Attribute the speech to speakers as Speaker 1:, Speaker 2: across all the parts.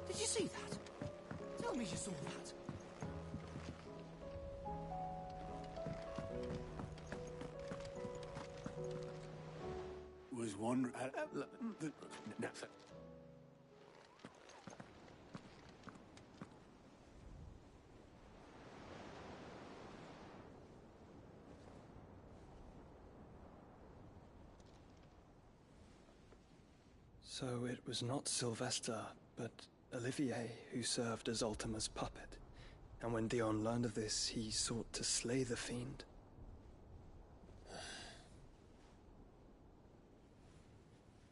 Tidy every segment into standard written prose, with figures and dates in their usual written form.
Speaker 1: Did you see that? Tell me you saw that.
Speaker 2: Was one... no.
Speaker 3: So it was not Sylvester, but Olivier who served as Ultima's puppet. And when Dion learned of this, he sought to slay the fiend.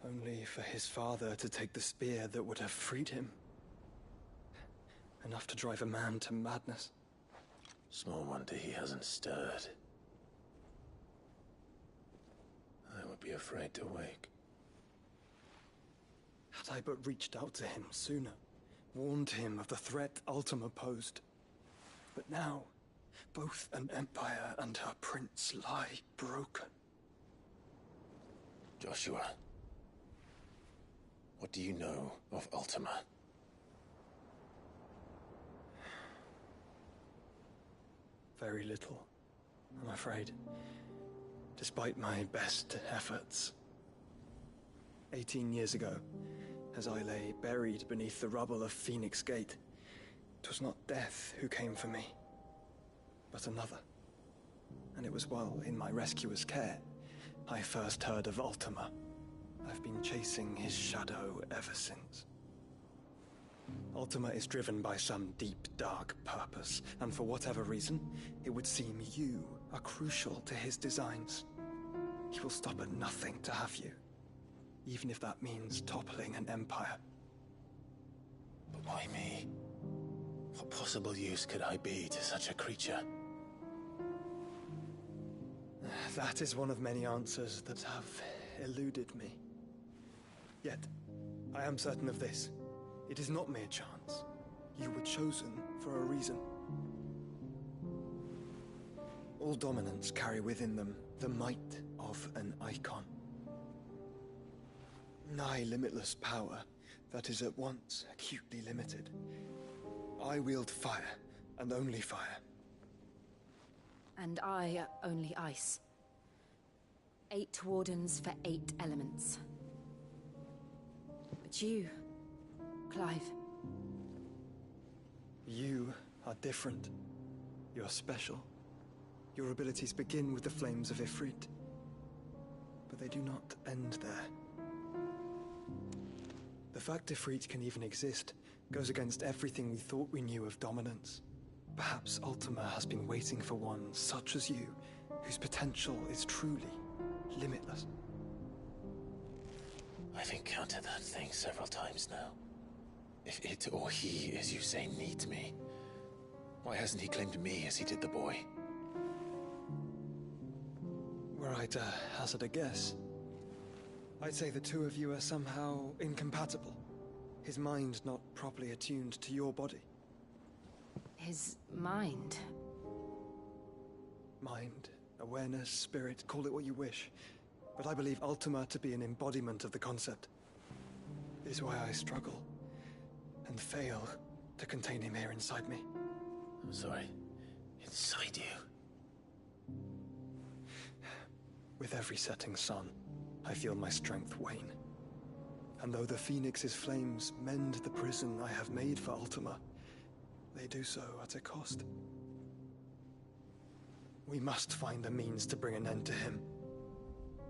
Speaker 3: Only for his father to take the spear that would have freed him. Enough to drive a man to madness.
Speaker 4: Small wonder he hasn't stirred. I would be afraid to wake.
Speaker 3: Had I but reached out to him sooner, warned him of the threat Ultima posed. But now, both an empire and her prince lie broken.
Speaker 4: Joshua, what do you know of Ultima?
Speaker 3: Very little, I'm afraid. Despite my best efforts. 18 years ago, as I lay buried beneath the rubble of Phoenix Gate, 'twas not death who came for me, but another. And it was while in my rescuer's care, I first heard of Ultima. I've been chasing his shadow ever since. Ultima is driven by some deep, dark purpose, and for whatever reason, it would seem you are crucial to his designs. He will stop at nothing to have you, even if that means toppling an empire.
Speaker 4: But why me? What possible use could I be to such a creature?
Speaker 3: That is one of many answers that have eluded me. Yet, I am certain of this. It is not mere chance. You were chosen for a reason. All dominants carry within them the might of an icon. Nigh limitless power that is at once acutely limited. I wield fire, and only fire.
Speaker 5: And I only ice. 8 wardens for 8 elements. But you, Clive.
Speaker 3: You are different. You're special. Your abilities begin with the flames of Ifrit. But they do not end there. The fact Ifrit can even exist goes against everything we thought we knew of dominance. Perhaps Ultima has been waiting for one such as you, whose potential is truly limitless.
Speaker 4: I've encountered that thing several times now. If it or he, as you say, needs me, why hasn't he claimed me as he did the boy?
Speaker 3: Were I to hazard a guess, I'd say the two of you are somehow incompatible. His mind not properly attuned to your body.
Speaker 5: His mind?
Speaker 3: Mind, awareness, spirit, call it what you wish. But I believe Ultima to be an embodiment of the concept. It is why I struggle and fail to contain him here inside me.
Speaker 4: I'm sorry. Inside you?
Speaker 3: With every setting sun, I feel my strength wane. And though the Phoenix's flames mend the prison I have made for Ultima, they do so at a cost. We must find the means to bring an end to him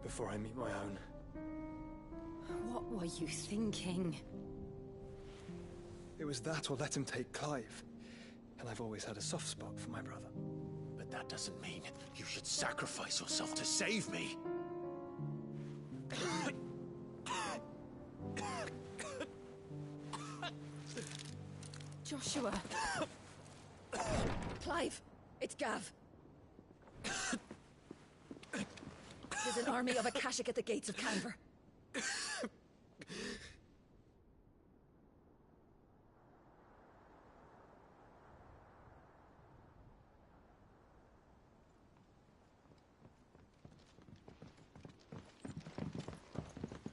Speaker 3: before I meet my own.
Speaker 5: What were you thinking?
Speaker 3: It was that or let him take Clive. And I've always had a soft spot for my brother.
Speaker 4: But that doesn't mean you should sacrifice yourself to save me.
Speaker 5: Joshua! Clive! It's Gav! There's an army of Akashic at the gates of Canver.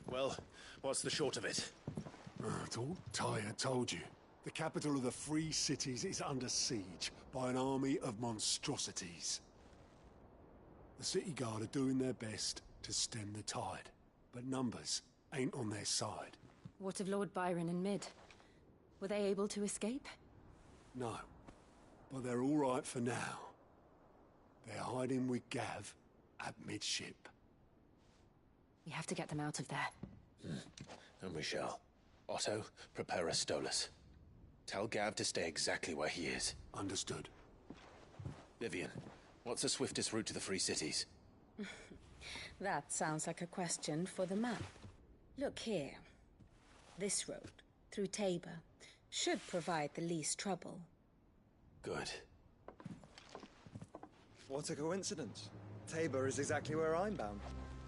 Speaker 4: Well, what's the short of it?
Speaker 2: It's all Tyre told you. The capital of the Free Cities is under siege by an army of monstrosities. The City Guard are doing their best to stem the tide, but numbers ain't on their side.
Speaker 5: What of Lord Byron and Mid? Were they able to escape?
Speaker 2: No, but they're all right for now. They're hiding with Gav at midship.
Speaker 5: We have to get them out of there.
Speaker 4: And we shall. Otto, prepare a Stolas. Tell Gav to stay exactly where he is.
Speaker 2: Understood.
Speaker 4: Vivian, what's the swiftest route to the Free Cities?
Speaker 6: That sounds like a question for the map. Look here. This road, through Tabor, should provide the least trouble.
Speaker 4: Good.
Speaker 3: What a coincidence. Tabor is exactly where I'm bound.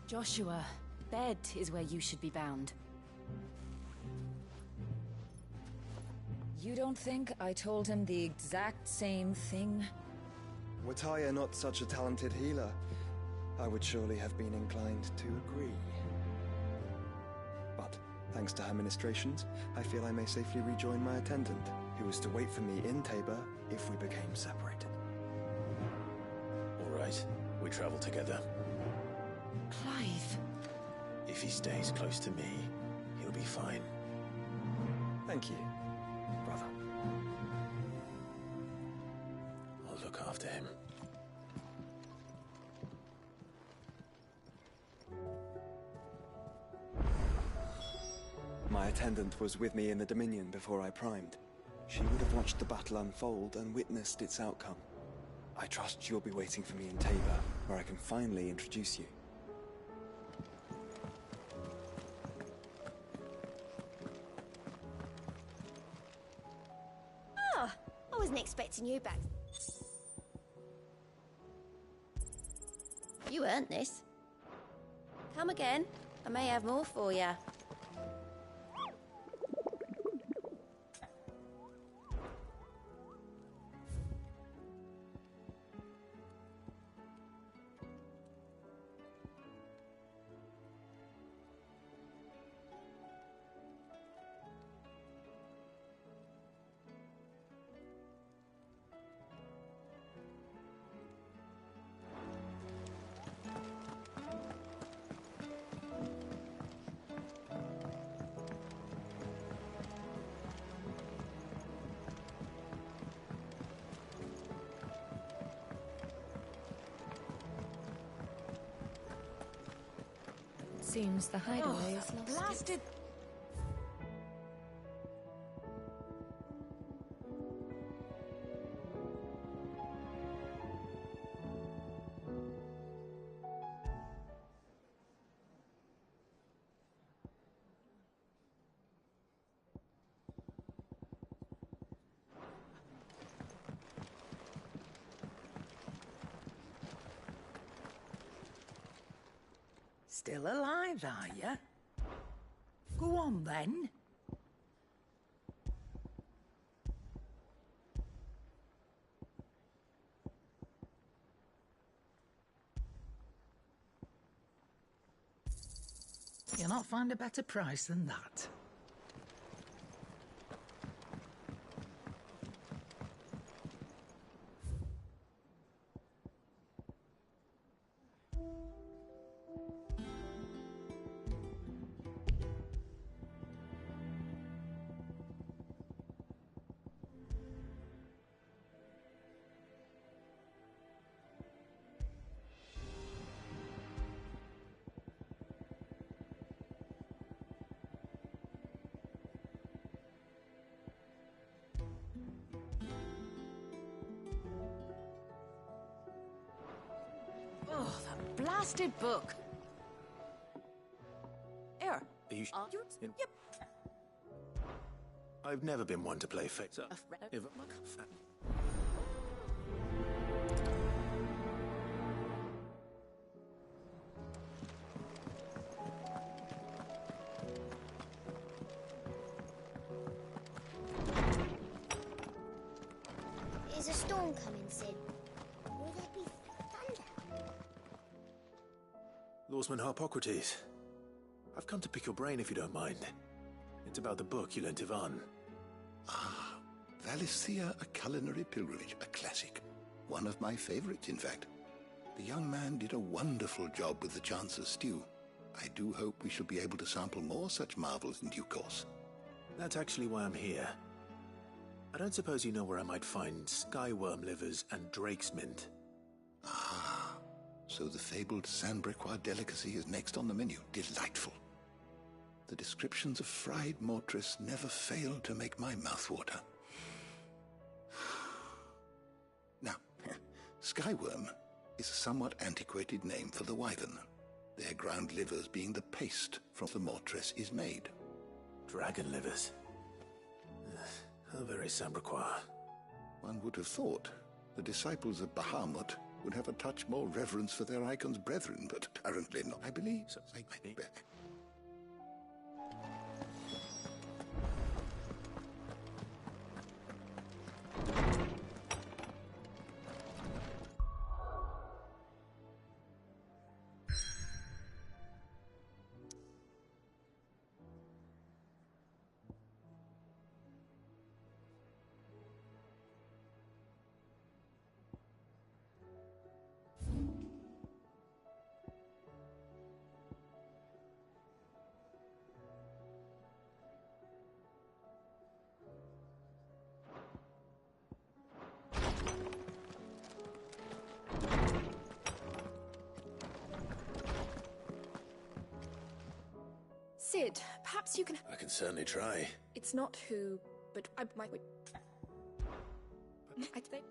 Speaker 5: Joshua, bed is where you should be bound.
Speaker 6: You don't think I told him the exact same thing?
Speaker 3: Were Tyre not such a talented healer, I would surely have been inclined to agree. But, thanks to her ministrations, I feel I may safely rejoin my attendant, who was to wait for me in Tabor if we became separated.
Speaker 4: All right, we travel together.
Speaker 5: Clive!
Speaker 4: If he stays close to me, he'll be fine.
Speaker 3: Thank you, brother.
Speaker 4: I'll look after him.
Speaker 3: My attendant was with me in the Dominion before I primed. She would have watched the battle unfold and witnessed its outcome. I trust you'll be waiting for me in Tabor, where I can finally introduce you.
Speaker 7: Oh, I wasn't expecting you back. You earned this. Come again. I may have more for you.
Speaker 6: Seems the hideaway is lost.
Speaker 7: Blasted.
Speaker 8: Still alive, are you? Go on, then. You'll not find a better price than that.
Speaker 5: Oh, that blasted book.
Speaker 4: Are you Yep. I've never been one to play fake.
Speaker 9: Is a storm coming, Sid? Will there be thunder?
Speaker 4: Lawsman Harpocrates, I've come to pick your brain if you don't mind. It's about the book you lent Ivan.
Speaker 10: Ah, Valisthea, A Culinary Pilgrimage, a classic. One of my favorites, in fact. The young man did a wonderful job with the Chance's stew. I do hope we shall be able to sample more such marvels in due course.
Speaker 4: That's actually why I'm here. I don't suppose you know where I might find skyworm livers and drake's mint.
Speaker 10: Ah, so the fabled Sandbrequois delicacy is next on the menu. Delightful. The descriptions of fried mortress never fail to make my mouth water. Now, skyworm is a somewhat antiquated name for the wyvern, their ground livers being the paste from the mortress is made.
Speaker 4: Dragon livers. How very Sandbrequois.
Speaker 10: One would have thought the disciples of Bahamut would have a touch more reverence for their icon's brethren, but apparently not. I believe so.
Speaker 5: Sid, perhaps you can...
Speaker 4: I can certainly try.
Speaker 5: It's not who, but I might... I think...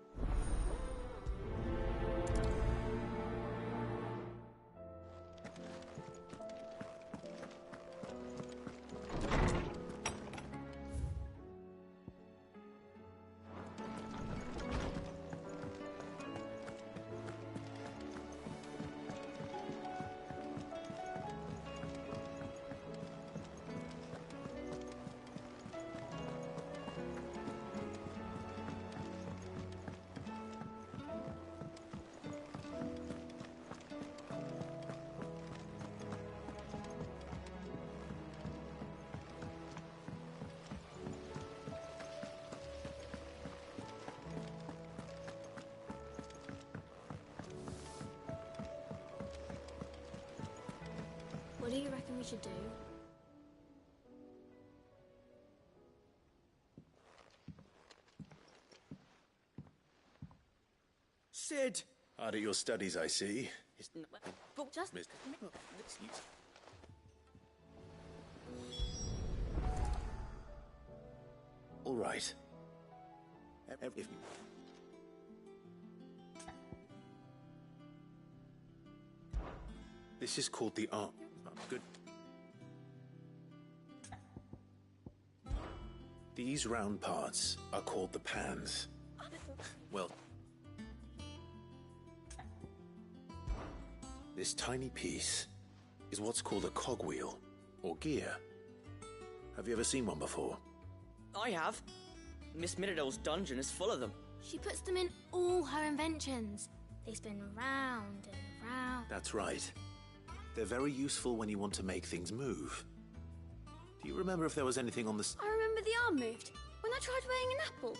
Speaker 9: What do you reckon we should do?
Speaker 4: Sid! Hard at your studies, I see.
Speaker 9: Just...
Speaker 4: All right. This is called the art. Good. These round parts are called the pans. Well, this tiny piece is what's called a cogwheel, or gear. Have you ever seen one before?
Speaker 11: I have. Miss Mirador's dungeon is full of them.
Speaker 9: She puts them in all her inventions. They spin round and round.
Speaker 4: That's right. They're very useful when you want to make things move. Do you remember if there was anything on the...
Speaker 9: I remember the arm moved when I tried weighing an apple.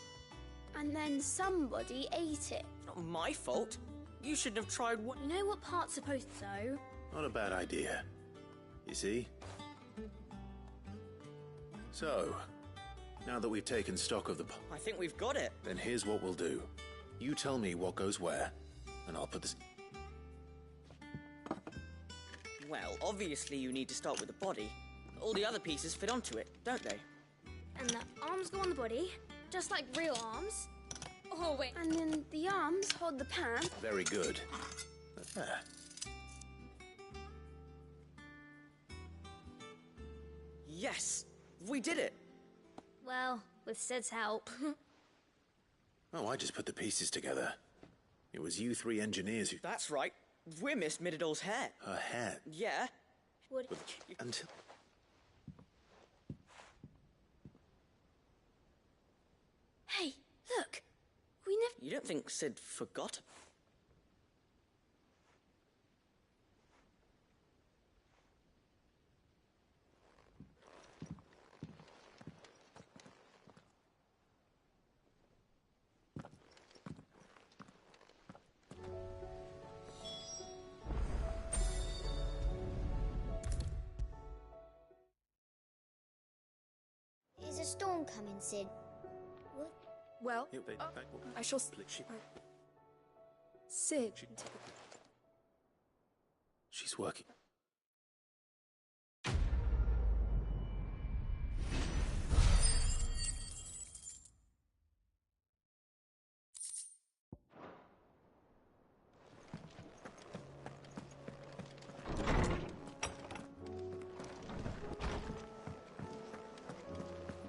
Speaker 9: And then somebody ate it.
Speaker 11: Not my fault. You shouldn't have tried what...
Speaker 9: You know what part's supposed to go?
Speaker 4: Not a bad idea. You see? So, now that we've taken stock of the...
Speaker 11: I think we've got it.
Speaker 4: Then here's what we'll do. You tell me what goes where, and I'll put this...
Speaker 11: Well, obviously you need to start with the body. All the other pieces fit onto it, don't they?
Speaker 9: And the arms go on the body, just like real arms. Oh, wait. And then the arms hold the pan.
Speaker 4: Very good. There.
Speaker 11: Yes! We did it!
Speaker 9: Well, with Sid's help.
Speaker 4: Oh, I just put the pieces together. It was you three engineers who...
Speaker 11: That's right. We're Miss Mididor's hair.
Speaker 4: Her hair.
Speaker 11: Yeah.
Speaker 9: Would...
Speaker 4: Until...
Speaker 9: Hey, look! We never...
Speaker 11: You don't think Sid forgot?
Speaker 9: Is a storm coming, Sid? What?
Speaker 12: Well, I shall... Sid...
Speaker 4: She's working.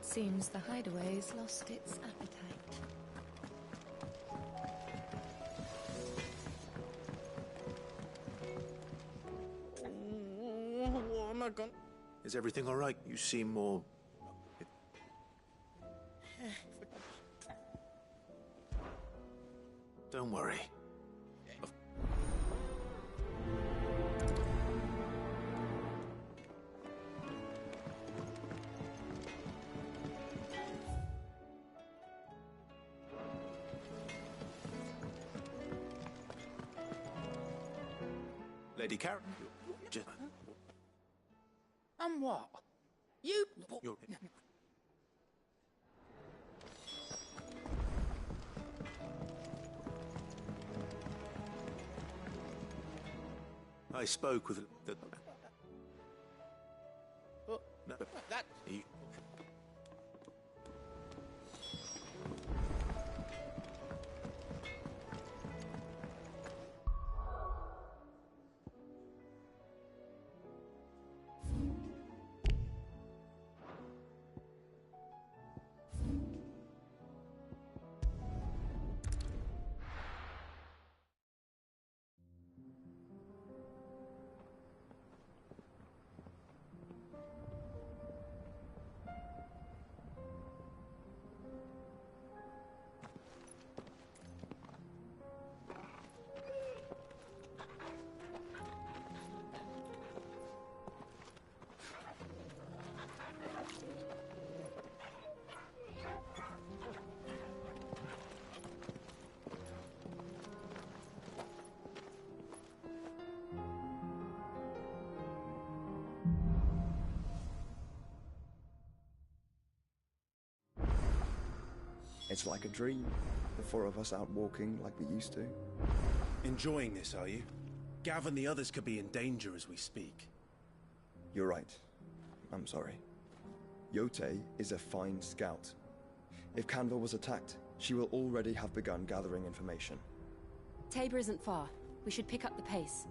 Speaker 5: Seems the hideaway's lost its appetite.
Speaker 11: What am I gonna...
Speaker 4: Is everything all right? You seem more... Don't worry. Lady Karen,
Speaker 8: And what? You...
Speaker 4: you're... I spoke with the... No,
Speaker 11: That...
Speaker 4: you...
Speaker 13: It's like a dream. The four of us out walking like we used to.
Speaker 14: Enjoying this, are you? Gav and the others could be in danger as we speak.
Speaker 13: You're right. I'm sorry. Yote is a fine scout. If Canville was attacked, she will already have begun gathering information.
Speaker 5: Tabor isn't far. We should pick up the pace.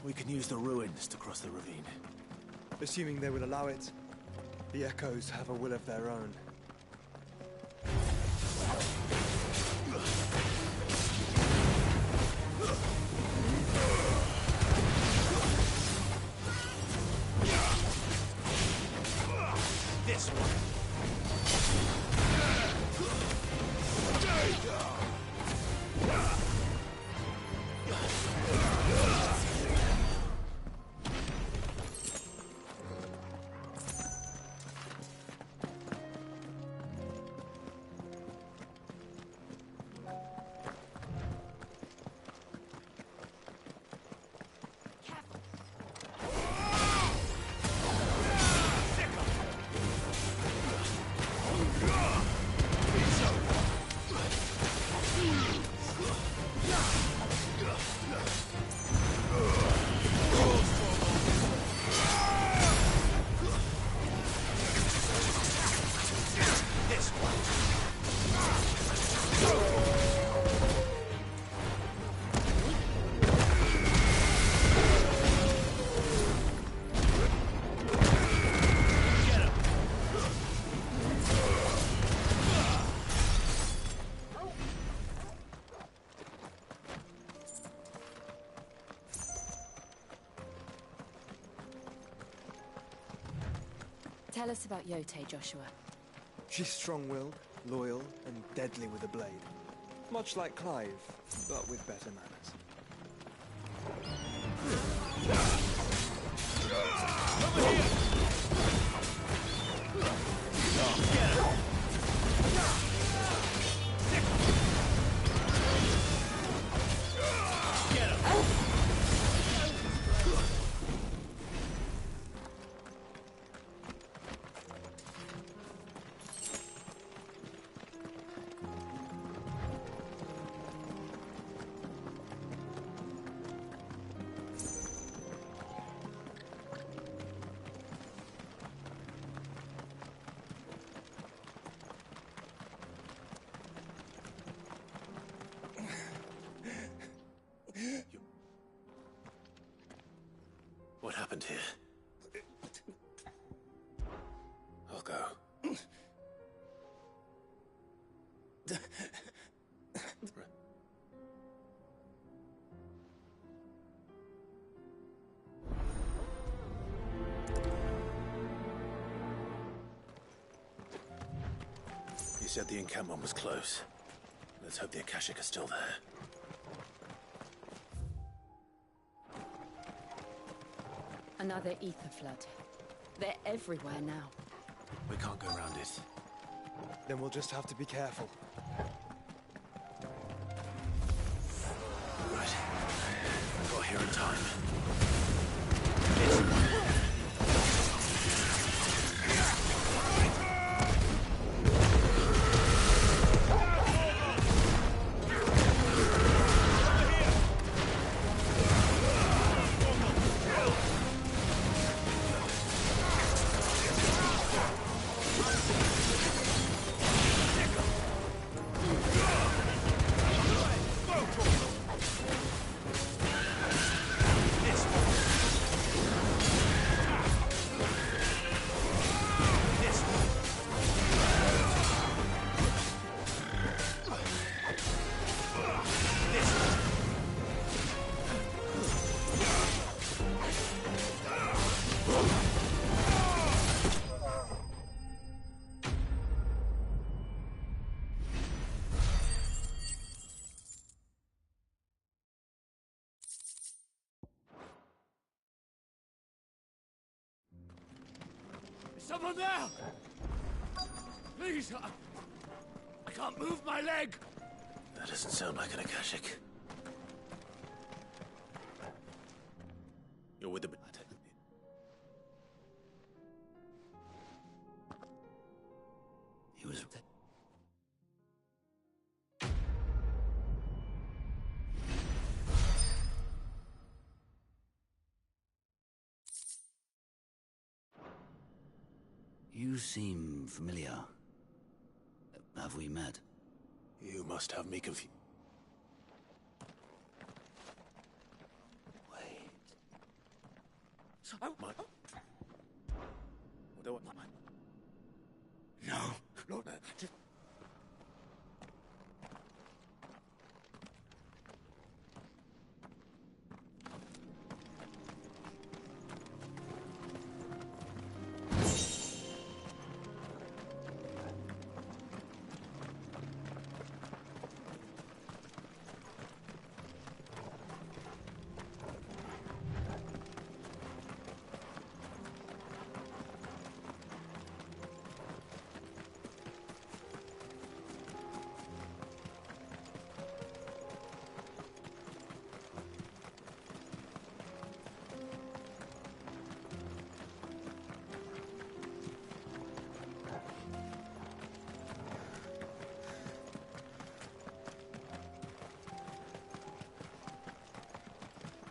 Speaker 14: We can use the ruins to cross the ravine.
Speaker 3: Assuming they will allow it, the Echoes have a will of their own.
Speaker 5: Tell us about Yote, Joshua.
Speaker 13: She's strong-willed, loyal, and deadly with a blade. Much like Clive, but with better manners.
Speaker 1: Over here!
Speaker 4: What happened here? I'll go. You said the encampment was close. Let's hope the Akashic are still there.
Speaker 5: Another ether flood. They're everywhere now.
Speaker 4: We can't go around it.
Speaker 13: Then we'll just have to be careful.
Speaker 4: Right. I got here in time.
Speaker 1: Someone there! Please, I can't move my leg!
Speaker 4: That doesn't sound like an Akashic. You're with the... He was...
Speaker 15: You seem familiar. Have we met?
Speaker 4: You must have me confused.
Speaker 15: Wait.
Speaker 1: Oh,
Speaker 4: My...
Speaker 1: no, Lord, just...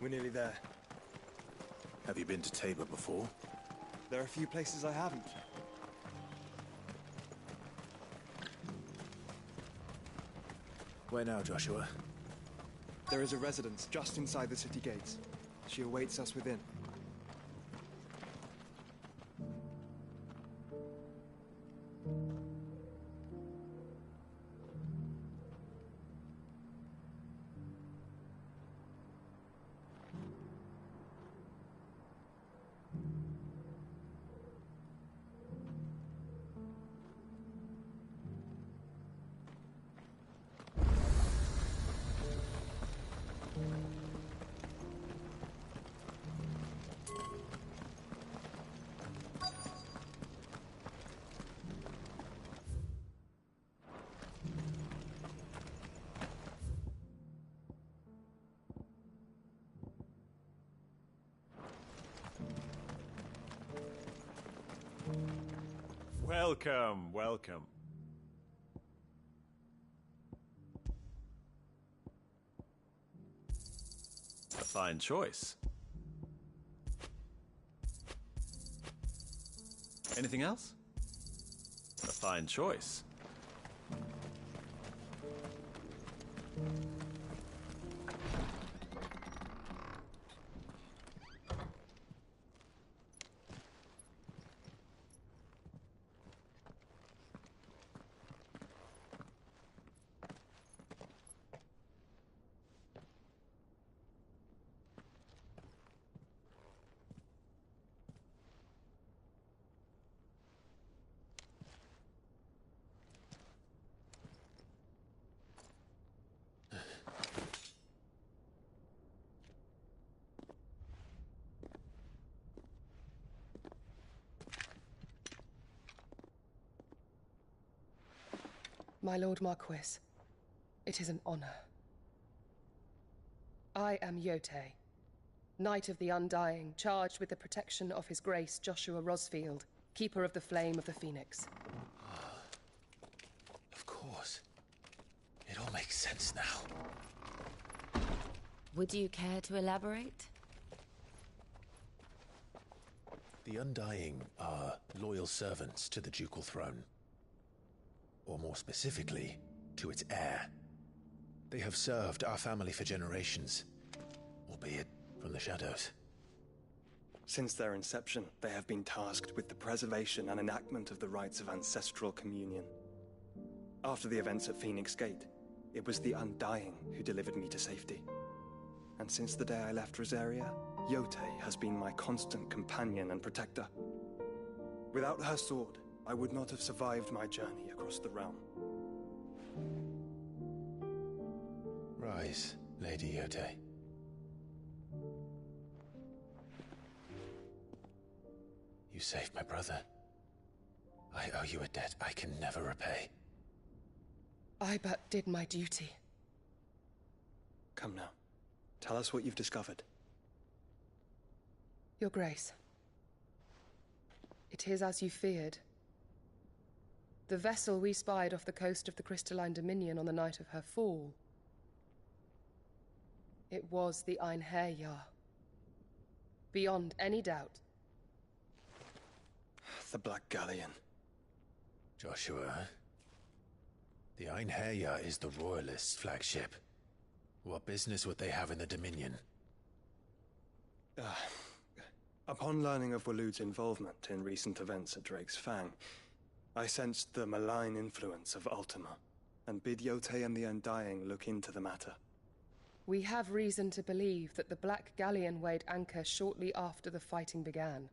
Speaker 3: We're nearly there.
Speaker 14: Have you been to Tabor before?
Speaker 3: There are a few places I haven't.
Speaker 14: Where now, Joshua?
Speaker 3: There is a residence just inside the city gates. She awaits us within.
Speaker 16: Welcome, welcome. A fine choice. Anything else? A fine choice.
Speaker 17: My Lord Marquis, it is an honor. I am Yotei, Knight of the Undying, charged with the protection of His Grace Joshua Rosfield, Keeper of the Flame of the Phoenix.
Speaker 4: Of course. It all makes sense now.
Speaker 5: Would you care to elaborate?
Speaker 4: The Undying are loyal servants to the ducal throne. Or more specifically, to its heir. They have served our family for generations, albeit from the shadows.
Speaker 3: Since their inception, they have been tasked with the preservation and enactment of the rites of ancestral communion. After the events at Phoenix Gate, it was the Undying who delivered me to safety. And since the day I left Rosaria, Yotei has been my constant companion and protector. Without her sword, I would not have survived my journey across the realm.
Speaker 4: Rise, Lady Yotei. You saved my brother. I owe you a debt I can never repay.
Speaker 17: I but did my duty.
Speaker 3: Come now. Tell us what you've discovered.
Speaker 17: Your Grace. It is as you feared. The vessel we spied off the coast of the Crystalline Dominion on the night of her fall. It was the Einherjar. Beyond any doubt.
Speaker 3: The Black Galleon.
Speaker 4: Joshua, the Einherjar is the Royalists' flagship. What business would they have in the Dominion?
Speaker 3: Upon learning of Waloed's involvement in recent events at Drake's Fang, I sensed the malign influence of Ultima, and bid Yotei and the Undying look into the matter.
Speaker 17: We have reason to believe that the Black Galleon weighed anchor shortly after the fighting began,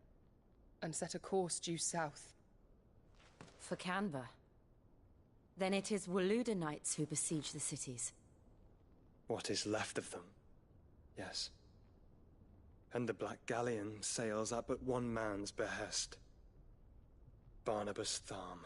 Speaker 17: and set a course due south.
Speaker 5: For Canva. Then it is Waloeda Knights who besiege the cities.
Speaker 3: What is left of them, yes. And the Black Galleon sails at but one man's behest. Barnabas Tharm.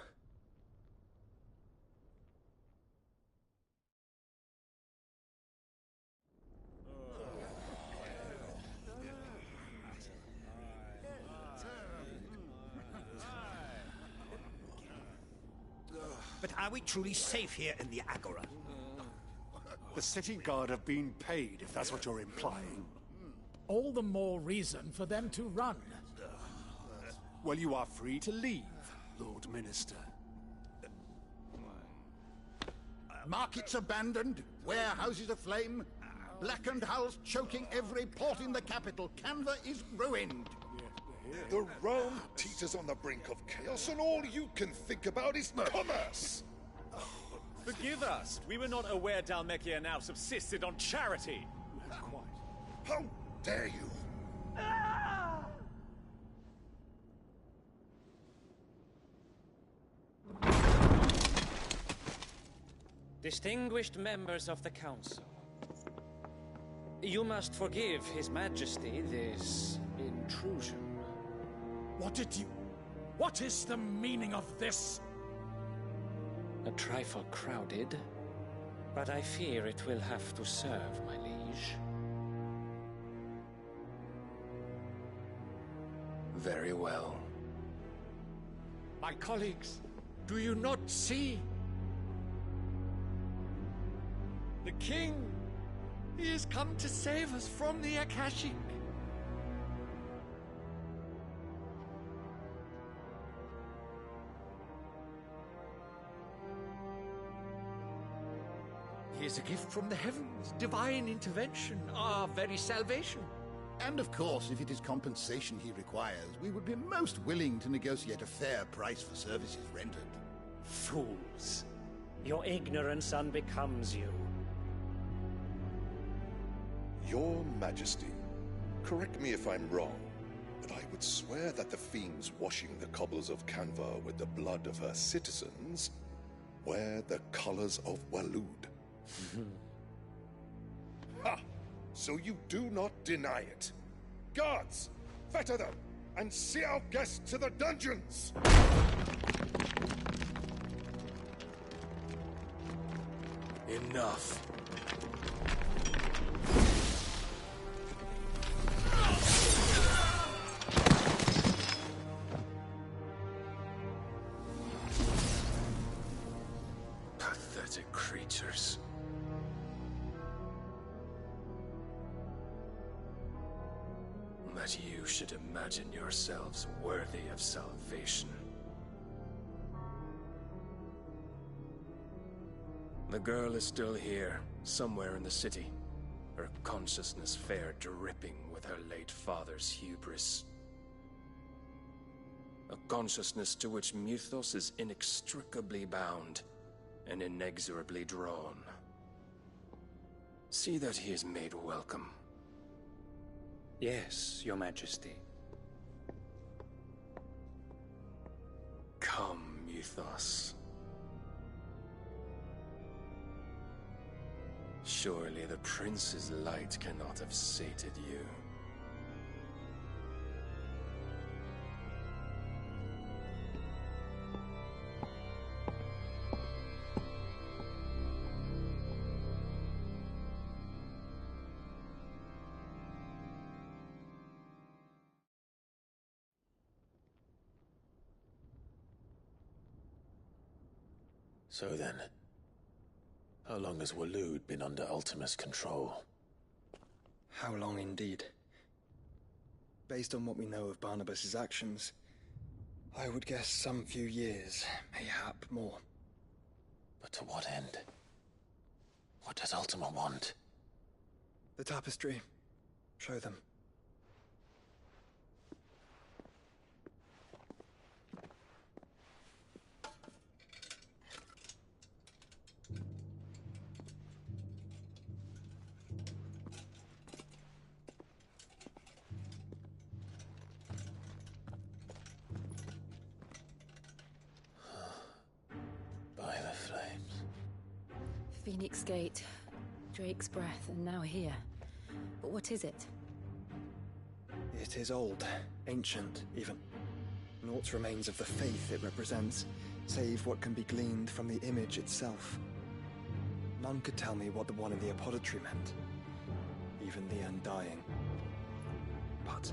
Speaker 1: But are we truly safe here in the Agora?
Speaker 2: The city guard have been paid, if that's what you're implying.
Speaker 18: all the more reason for them to run.
Speaker 2: Well, you are free to leave, Lord Minister.
Speaker 19: Markets abandoned, warehouses aflame, blackened hulls choking every port in the capital. Canva is ruined.
Speaker 20: The realm teeters on the brink of chaos, and all you can think about is commerce!
Speaker 21: Forgive us. We were not aware Dhalmekia now subsisted on charity.
Speaker 20: How dare you?
Speaker 22: Distinguished members of the Council, you must forgive His Majesty this intrusion.
Speaker 18: What is the meaning of this?
Speaker 22: A trifle crowded, but I fear it will have to serve, my liege.
Speaker 23: Very well. My colleagues, do you not see? The king! He has come to save us from the Akashic! He is a gift from the heavens, divine intervention, our very salvation.
Speaker 19: And of course, if it is compensation he requires, we would be most willing to negotiate a fair price for services rendered.
Speaker 22: Fools! Your ignorance unbecomes you.
Speaker 20: Your Majesty, correct me if I'm wrong, but I would swear that the fiends washing the cobbles of Canva with the blood of her citizens wear the colors of Waloed. Ha! So you do not deny it. Guards, fetter them, and see our guests to the dungeons!
Speaker 23: Enough. Pathetic creatures. That you should imagine yourselves worthy of salvation. The girl is still here, somewhere in the city, her consciousness fair dripping with her late father's hubris. A consciousness to which Mythos is inextricably bound and inexorably drawn. See that he is made welcome.
Speaker 22: Yes, Your Majesty.
Speaker 23: Come, Mythos. Surely the prince's light cannot have sated you.
Speaker 4: So then, how long has Waloed been under Ultima's control?
Speaker 3: How long indeed? Based on what we know of Barnabas's actions, I would guess some few years, mayhap more.
Speaker 4: But to what end? What does Ultima want?
Speaker 3: The tapestry. Show them.
Speaker 5: Phoenix Gate, Drake's Breath, and now here. But what is it?
Speaker 3: It is old, ancient, even. Naught remains of the faith it represents, save what can be gleaned from the image itself. None could tell me what the one in the apothecary meant, even the Undying. But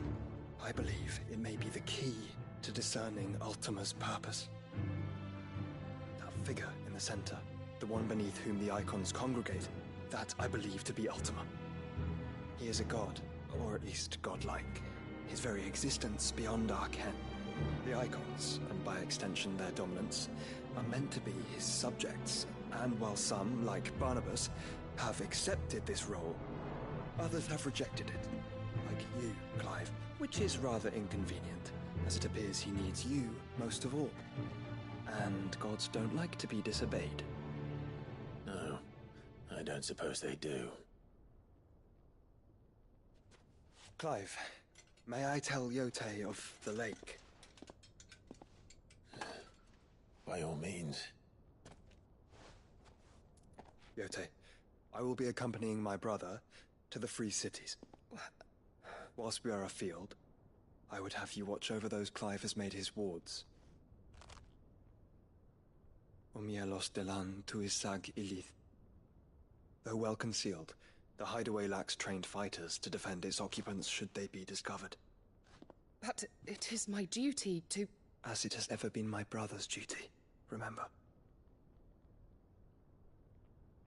Speaker 3: I believe it may be the key to discerning Ultima's purpose. That figure in the center, the one beneath whom the icons congregate, that I believe to be Ultima. He is a god, or at least godlike, his very existence beyond our ken. The icons, and by extension their dominance, are meant to be his subjects, and while some, like Barnabas, have accepted this role, others have rejected it, like you, Clive, which is rather inconvenient, as it appears he needs you most of all. And gods don't like to be disobeyed.
Speaker 4: No, I don't suppose they do.
Speaker 3: Clive, may I tell Yote of the lake?
Speaker 4: By all means.
Speaker 3: Yote, I will be accompanying my brother to the Free Cities. Whilst we are afield, I would have you watch over those Clive has made his wards. Omielos delan tuisag ilith. Though well concealed, the hideaway lacks trained fighters to defend its occupants should they be discovered.
Speaker 17: But it is my duty to...
Speaker 3: As it has ever been my brother's duty, remember.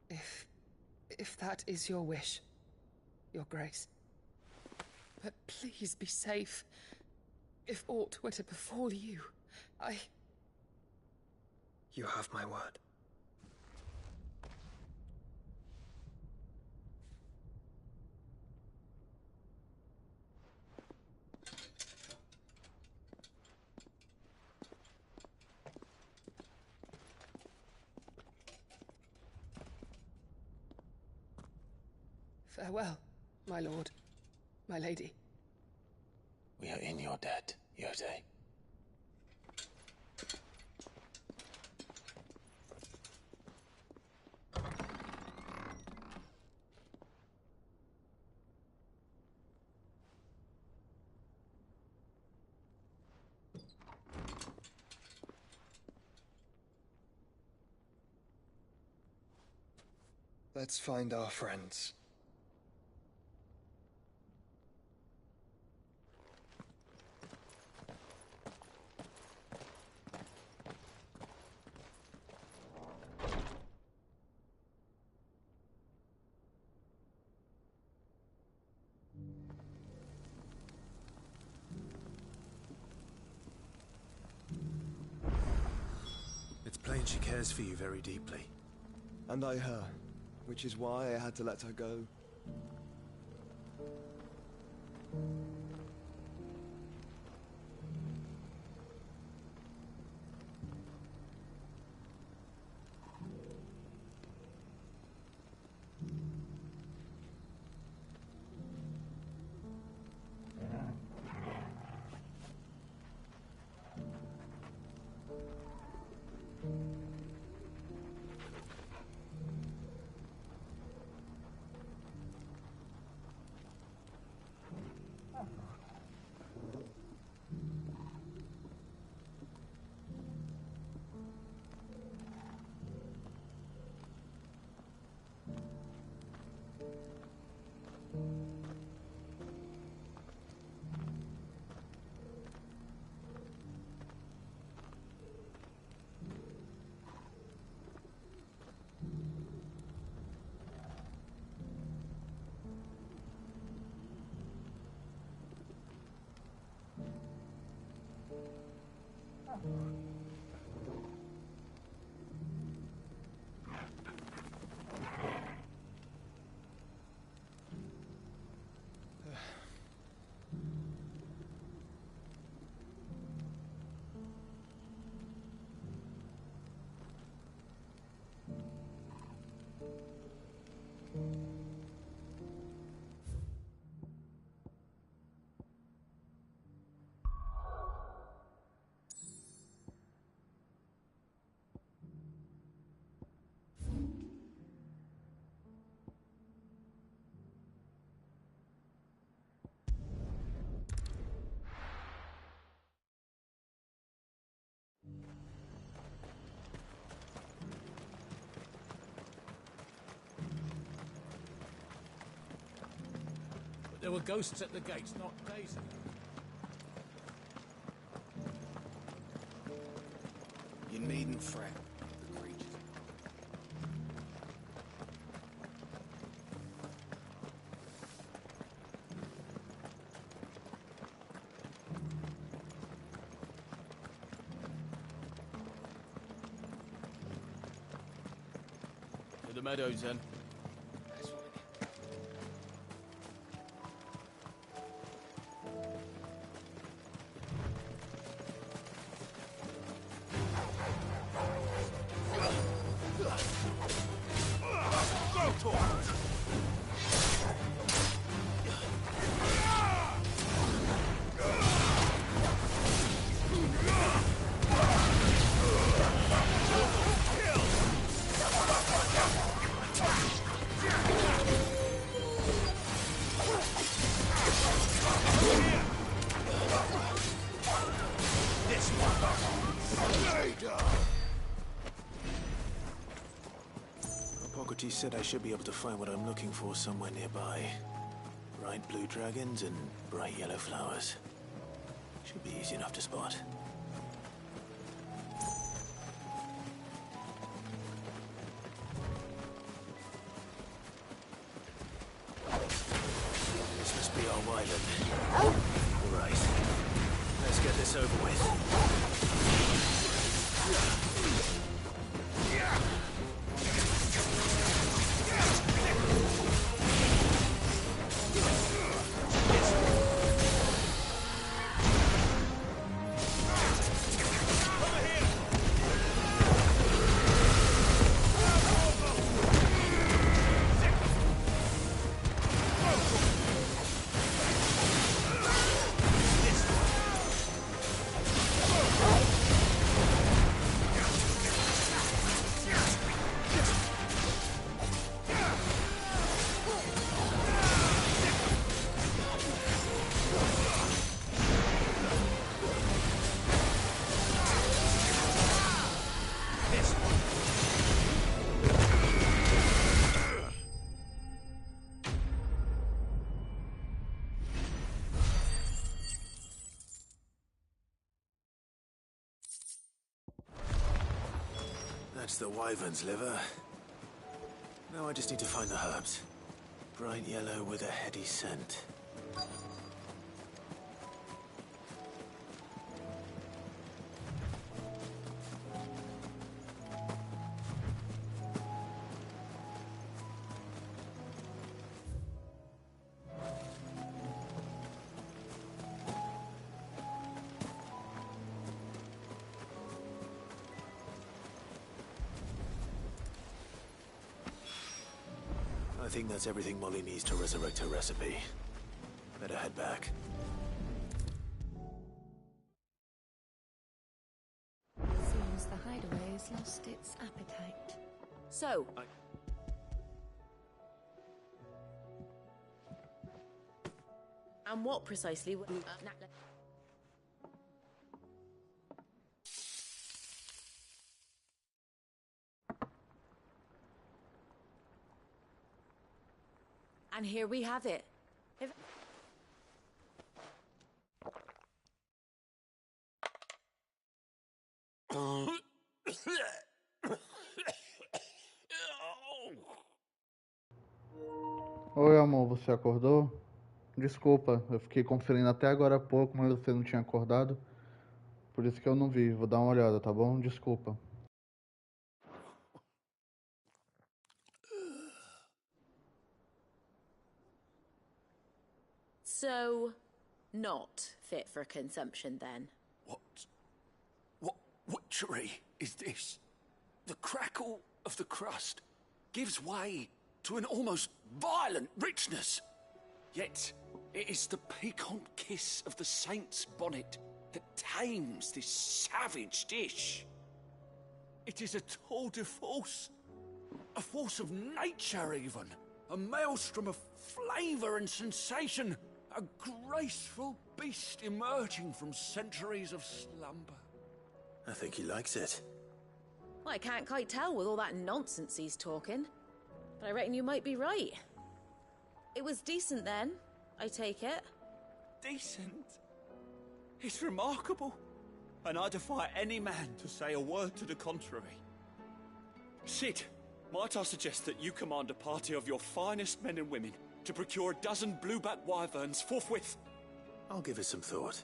Speaker 17: If that is your wish, Your Grace. But please be safe. If aught were to befall you,
Speaker 3: You have my word.
Speaker 17: Farewell, my lord, my lady.
Speaker 4: We are in your debt, Yote.
Speaker 3: Let's find our friends.
Speaker 14: It's plain she cares for you very deeply.
Speaker 13: And I her, which is why I had to let her go.
Speaker 18: There were ghosts at the gates not days ago.
Speaker 19: You needn't fret, the creatures.
Speaker 18: meadows then.
Speaker 4: Hippocrates said I should be able to find what I'm looking for somewhere nearby. Bright blue dragons and bright yellow flowers. Should be easy enough to spot. This must be our wyvern. All right. Let's get this over with. That's the wyvern's liver. Now I just need to find the herbs. Bright yellow with a heady scent. I think that's everything Molly needs to resurrect her recipe. Better head back.
Speaker 5: Seems the hideaway has lost its appetite. So... And what precisely... And here we have it.
Speaker 6: Oi, amor, você acordou? Desculpa, eu fiquei conferindo até agora há pouco, mas você não tinha acordado. Por isso que eu não vi. Vou dar uma olhada, tá bom? Desculpa.
Speaker 5: So, not fit for consumption then?
Speaker 7: What witchery is this? The crackle of the crust gives way to an almost violent richness. Yet, it is the piquant kiss of the saint's bonnet that tames this savage dish. It is a tour de force. A force of nature, even. A maelstrom of flavour and sensation. A graceful beast emerging from centuries of slumber.
Speaker 4: I think he likes it.
Speaker 5: Well, I can't quite tell with all that nonsense he's talking. But I reckon you might be right. It was decent then, I take it.
Speaker 7: Decent? It's remarkable. And I defy any man to say a word to the contrary. Sid, might I suggest that you command a party of your finest men and women to procure a dozen blueback wyverns forthwith?
Speaker 4: I'll give it some thought.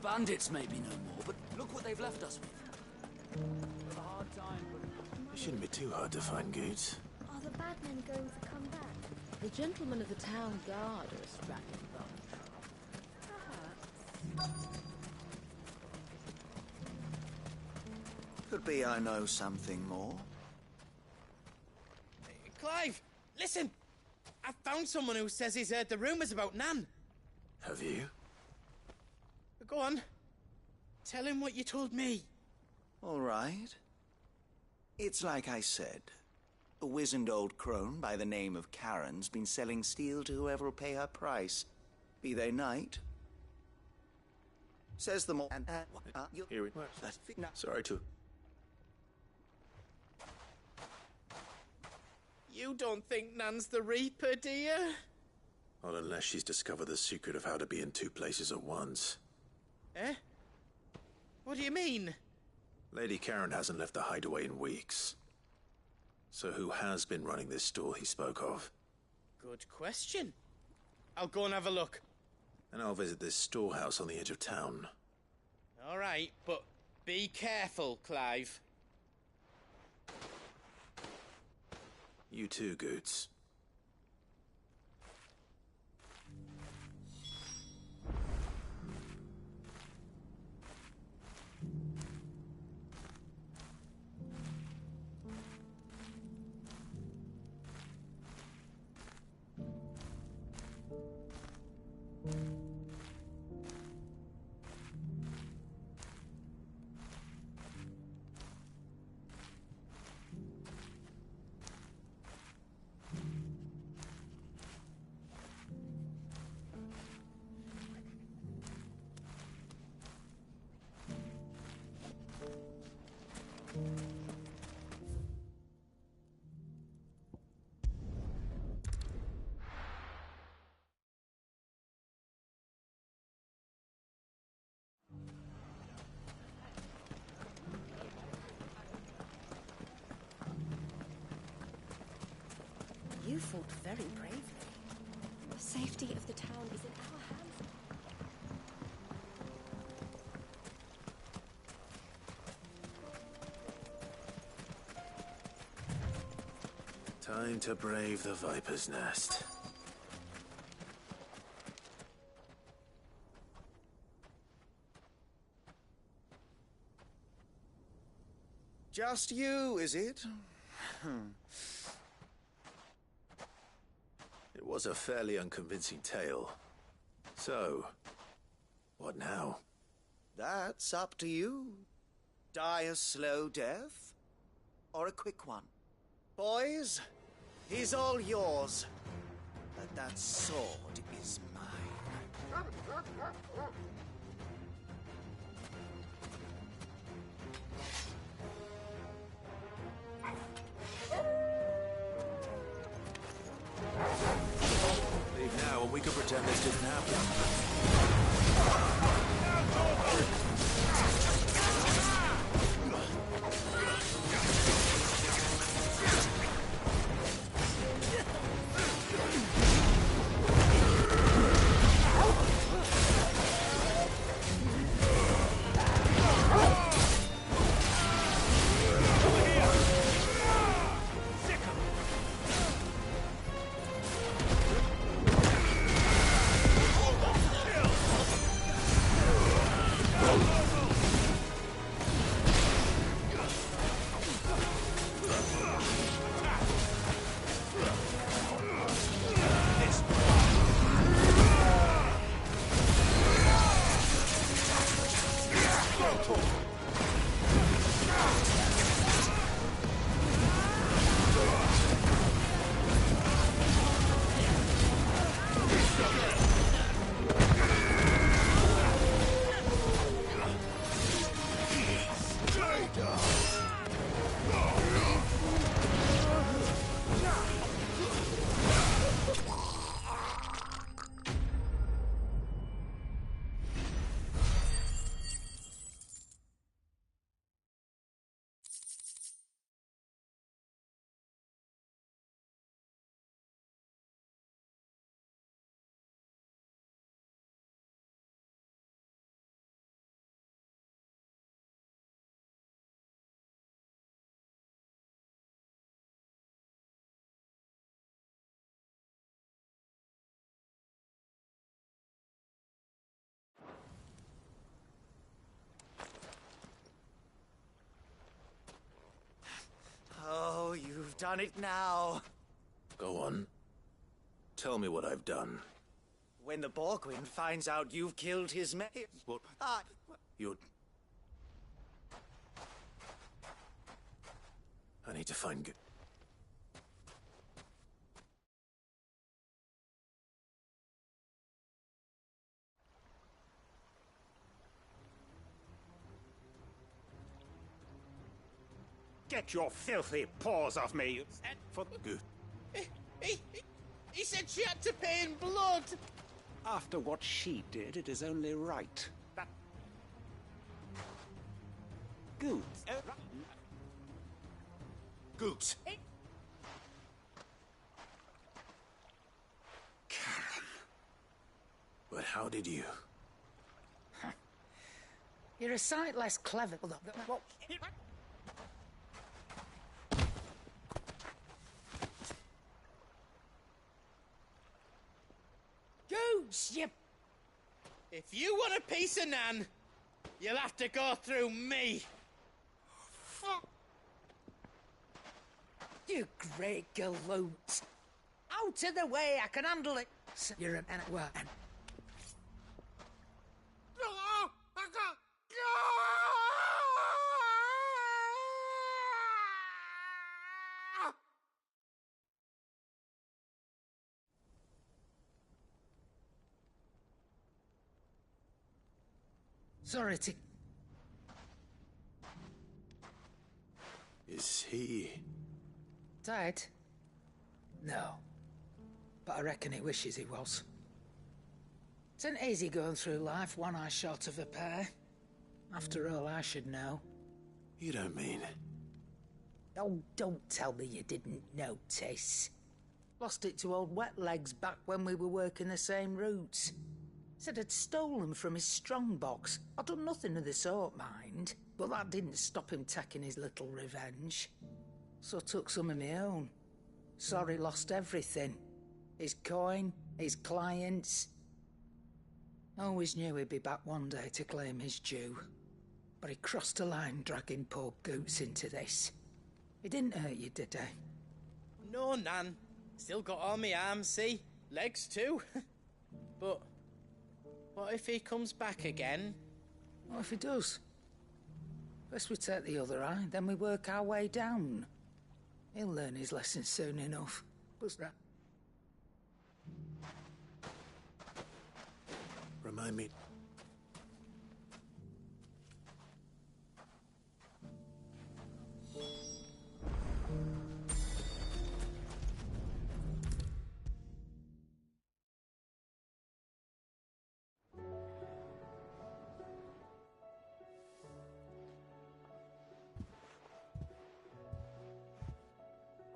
Speaker 15: bandits may be no more, but look what they've left us with.
Speaker 4: It shouldn't be too hard to find goods.
Speaker 9: Are the bad men going to come back?
Speaker 5: The gentlemen of the town guard are a strapping bunch.
Speaker 10: Could be I know something more.
Speaker 8: Clive, listen! I've found someone who says he's heard the rumours about Nan.
Speaker 4: Have you?
Speaker 8: Go on. Tell him what you told me.
Speaker 10: All right. It's like I said. A wizened old crone by the name of Karen's been selling steel to whoever will pay her price. Be they knight. Says the more...
Speaker 4: Here it was. Sorry to...
Speaker 8: You don't think Nan's the Reaper, do you?
Speaker 4: Not unless she's discovered the secret of how to be in two places at once.
Speaker 8: Eh? What do you mean?
Speaker 4: Lady Karen hasn't left the hideaway in weeks. So who has been running this store he spoke of?
Speaker 8: Good question. I'll go and have a look.
Speaker 4: And I'll visit this storehouse on the edge of town.
Speaker 8: All right, but be careful, Clive.
Speaker 4: You too, Goots.
Speaker 5: You fought very bravely.
Speaker 9: The safety of the town is in our hands.
Speaker 4: Time to brave the Viper's Nest.
Speaker 10: Just you, is it?
Speaker 4: It was a fairly unconvincing tale. So, what now?
Speaker 10: That's up to you. Die a slow death, or a quick one. Boys, he's all yours. But that sword is mine.
Speaker 4: Leave now and we can pretend this didn't happen.
Speaker 10: done it now.
Speaker 4: Go on. Tell me what I've done.
Speaker 10: When the Borgwyn finds out you've killed his mate...
Speaker 4: What? You're... I need to find...
Speaker 1: Get your filthy paws off me!
Speaker 4: For good.
Speaker 8: He said she had to pay in blood!
Speaker 7: After what she did, it is only right. That... Goot.
Speaker 1: Goot.
Speaker 4: Karen. But how did you...
Speaker 11: You're a sight less clever. What?
Speaker 8: Goose, you... If you want a piece of Nan, you'll have to go through me.
Speaker 11: You great galoot. Out of the way, I can handle it. So you're an... Well, sorry to...
Speaker 4: Is he...
Speaker 11: Dead? No. But I reckon he wishes he was. It ain't easy going through life, one eye short of a pair. After all, I should know.
Speaker 4: You don't mean...
Speaker 11: Oh, don't tell me you didn't notice. Lost it to old Wet Legs back when we were working the same routes. Said I'd stolen from his strongbox. I'd done nothing of the sort, mind. But that didn't stop him taking his little revenge. So I took some of my own. Sorry, lost everything. His coin, his clients. Always knew he'd be back one day to claim his due. But he crossed a line dragging poor Goots into this. He didn't hurt you, did he?
Speaker 8: No, Nan. Still got all my arms, see? Legs too. But... what if he comes back again?
Speaker 11: What if he does? First we take the other eye, then we work our way down. He'll learn his lesson soon enough. But...
Speaker 4: Remind me...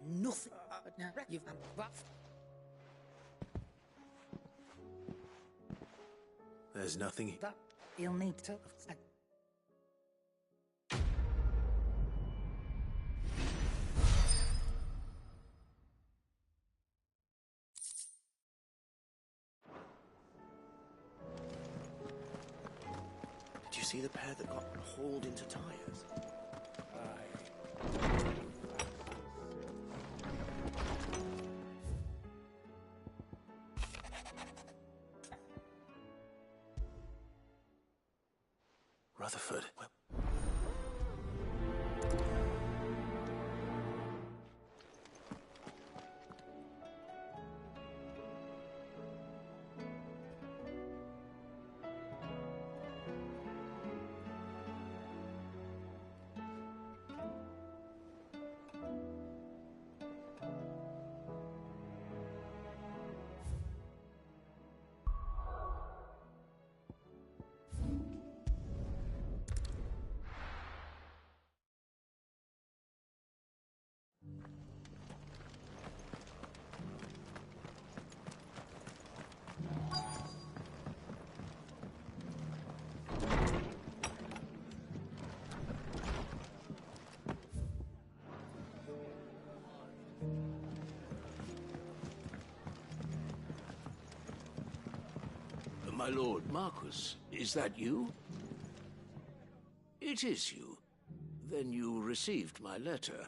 Speaker 11: Nothing. Now, you've...
Speaker 4: There's nothing...
Speaker 11: That he'll need to...
Speaker 7: Did you see the pair that got hauled into tires?
Speaker 4: Rutherford.
Speaker 18: My lord Marcus, is that you? It is you. Then you received my letter.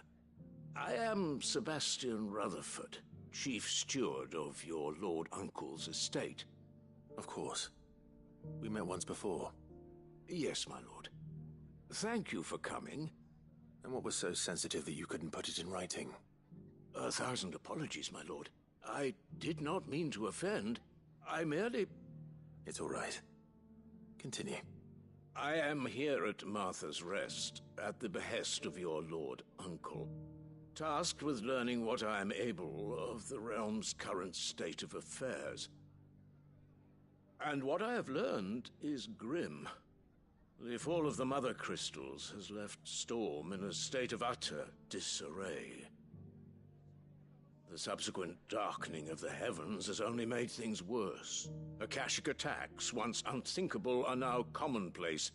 Speaker 18: I am Sebastian Rutherford, Chief Steward of your Lord Uncle's estate.
Speaker 4: Of course. We met once before.
Speaker 18: Yes, my lord. Thank you for coming.
Speaker 4: And what was so sensitive that you couldn't put it in writing?
Speaker 18: 1,000 apologies, my lord. I did not mean to offend. I merely...
Speaker 4: It's all right. Continue.
Speaker 18: I am here at Martha's Rest, at the behest of your Lord Uncle, tasked with learning what I am able of the realm's current state of affairs. And what I have learned is grim. The fall of the Mother Crystals has left Storm in a state of utter disarray. The subsequent darkening of the heavens has only made things worse. Akashic attacks, once unthinkable, are now commonplace.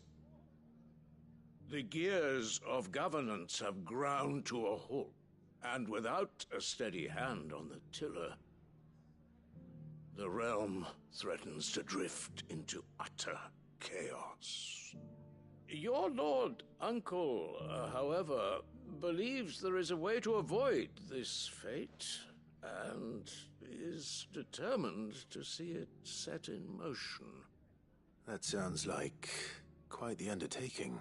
Speaker 18: The gears of governance have ground to a halt, and without a steady hand on the tiller, the realm threatens to drift into utter chaos. Your Lord Uncle, however, believes there is a way to avoid this fate, and is determined to see it set in motion.
Speaker 4: That sounds like quite the undertaking.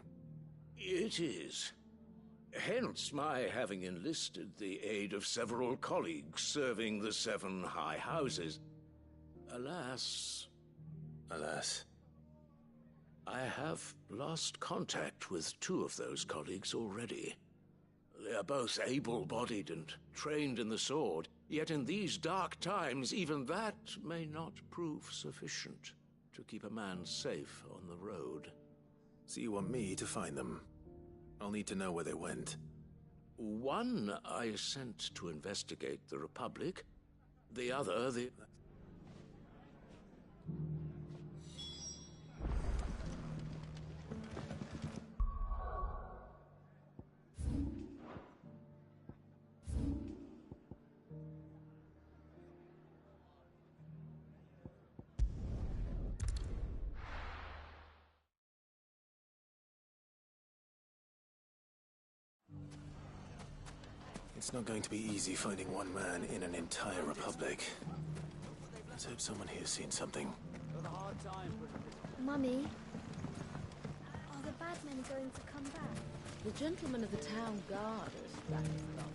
Speaker 18: It is. Hence my having enlisted the aid of several colleagues serving the 7 high houses. Alas, I have lost contact with 2 of those colleagues already. They are both able-bodied and trained in the sword, yet in these dark times even that may not prove sufficient to keep a man safe on the road.
Speaker 4: So you want me to find them? I'll need to know where they went.
Speaker 18: One I sent to investigate the Republic, the other the...
Speaker 4: It's not going to be easy finding one man in an entire republic. Let's hope someone here's seen something.
Speaker 9: Mummy, are the bad men going to come back?
Speaker 5: The gentlemen of the town guard is that bunch.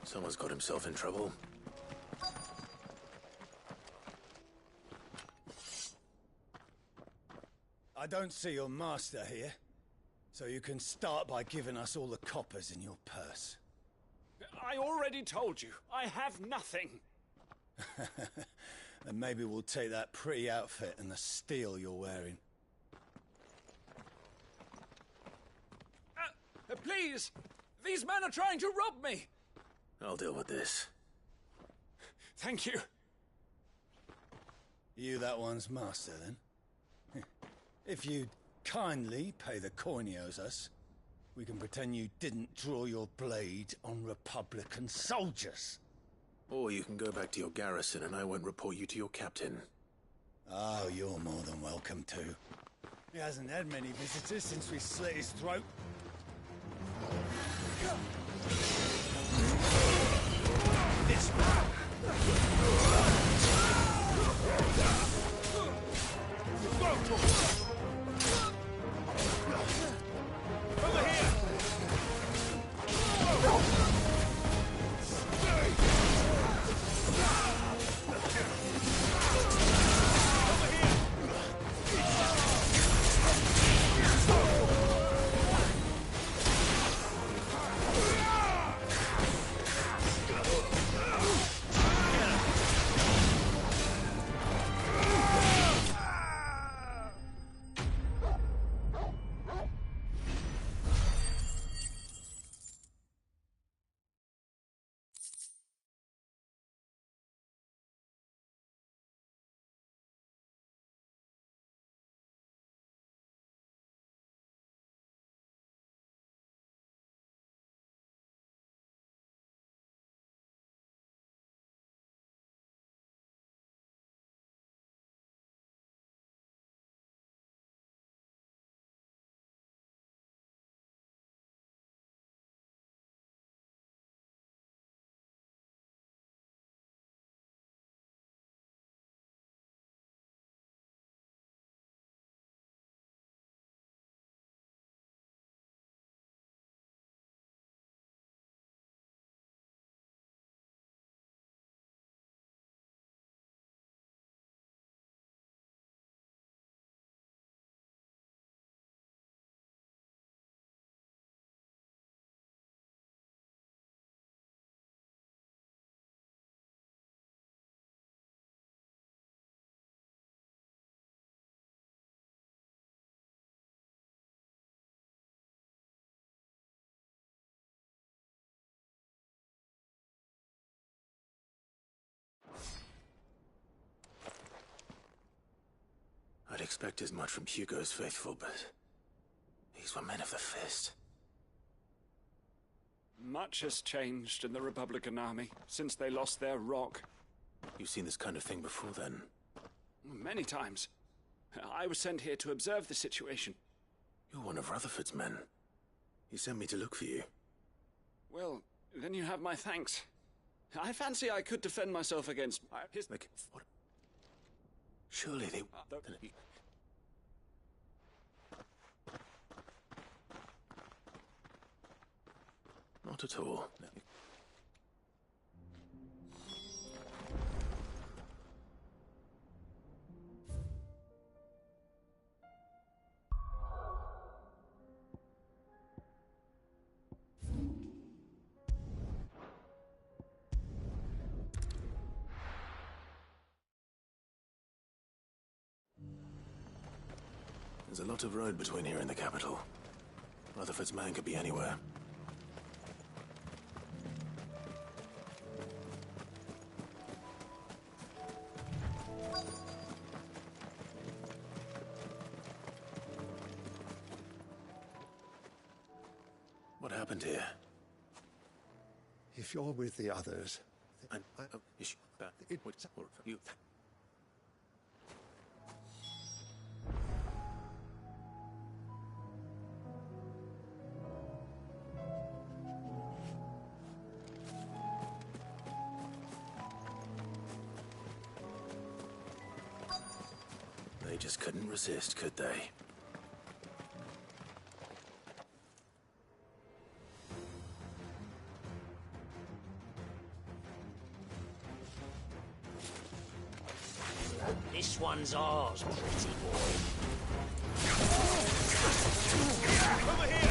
Speaker 4: Someone's got himself in trouble.
Speaker 2: I don't see your master here, so you can start by giving us all the coppers in your purse.
Speaker 21: I already told you, I have nothing.
Speaker 2: And maybe we'll take that pretty outfit and the steel you're wearing.
Speaker 21: Please! These men are trying to rob me!
Speaker 4: I'll deal with this.
Speaker 21: Thank you.
Speaker 2: You that one's master, then? If you'd kindly pay the coin he owes us, we can pretend you didn't draw your blade on Republican soldiers.
Speaker 4: Or you can go back to your garrison and I won't report you to your captain.
Speaker 2: Oh, you're more than welcome to. He hasn't had many visitors since we slit his throat. This way.
Speaker 21: Over here!
Speaker 4: expect as much from Hugo's faithful, but these were men of the fist.
Speaker 12: Much has changed in the Republican army since they lost their rock.
Speaker 4: You've seen this kind of thing before, then?
Speaker 12: Many times. I was sent here to observe the situation.
Speaker 4: You're one of Rutherford's men. He sent me to look for you.
Speaker 12: Well, then you have my thanks. I fancy I could defend myself against his...
Speaker 4: Like, what? Surely they... Not at all. No. There's a lot of road between here and the capital. Rutherford's man could be anywhere. What happened here?
Speaker 16: If you're with the others...
Speaker 4: You... They just couldn't resist, could they?
Speaker 15: This one's ours, pretty boy.
Speaker 21: Over here!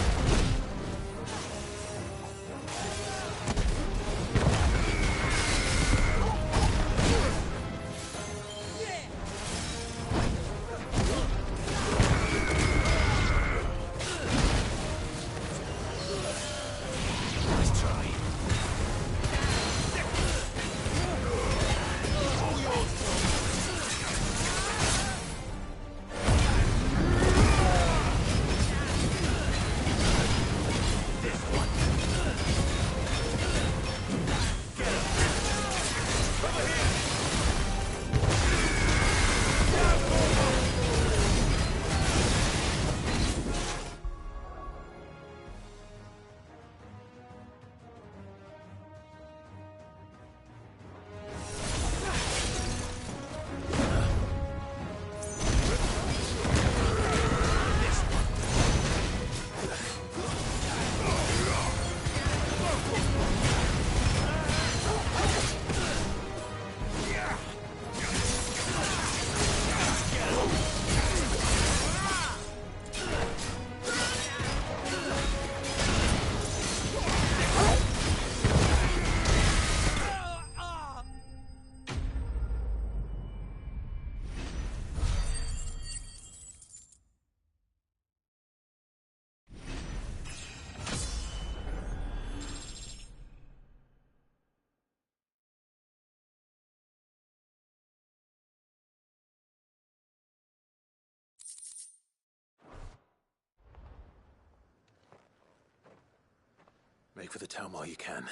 Speaker 4: Make for the town while you can.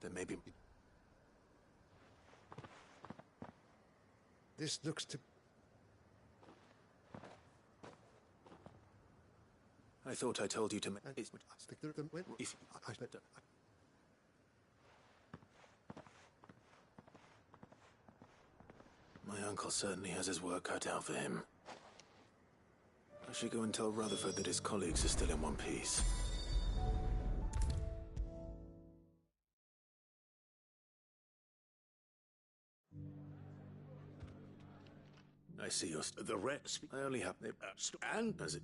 Speaker 4: Then maybe...
Speaker 16: This looks to...
Speaker 4: I thought I told you to... If... My uncle certainly has his work cut out for him. I should go and tell Rutherford that his colleagues are still in one piece. I see you're...
Speaker 18: The rest...
Speaker 4: I only have...
Speaker 18: And... As it...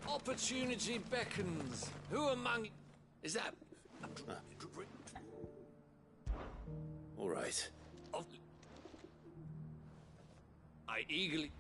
Speaker 7: Opportunity beckons. Who among... Is that...
Speaker 4: All right.
Speaker 7: I eagerly...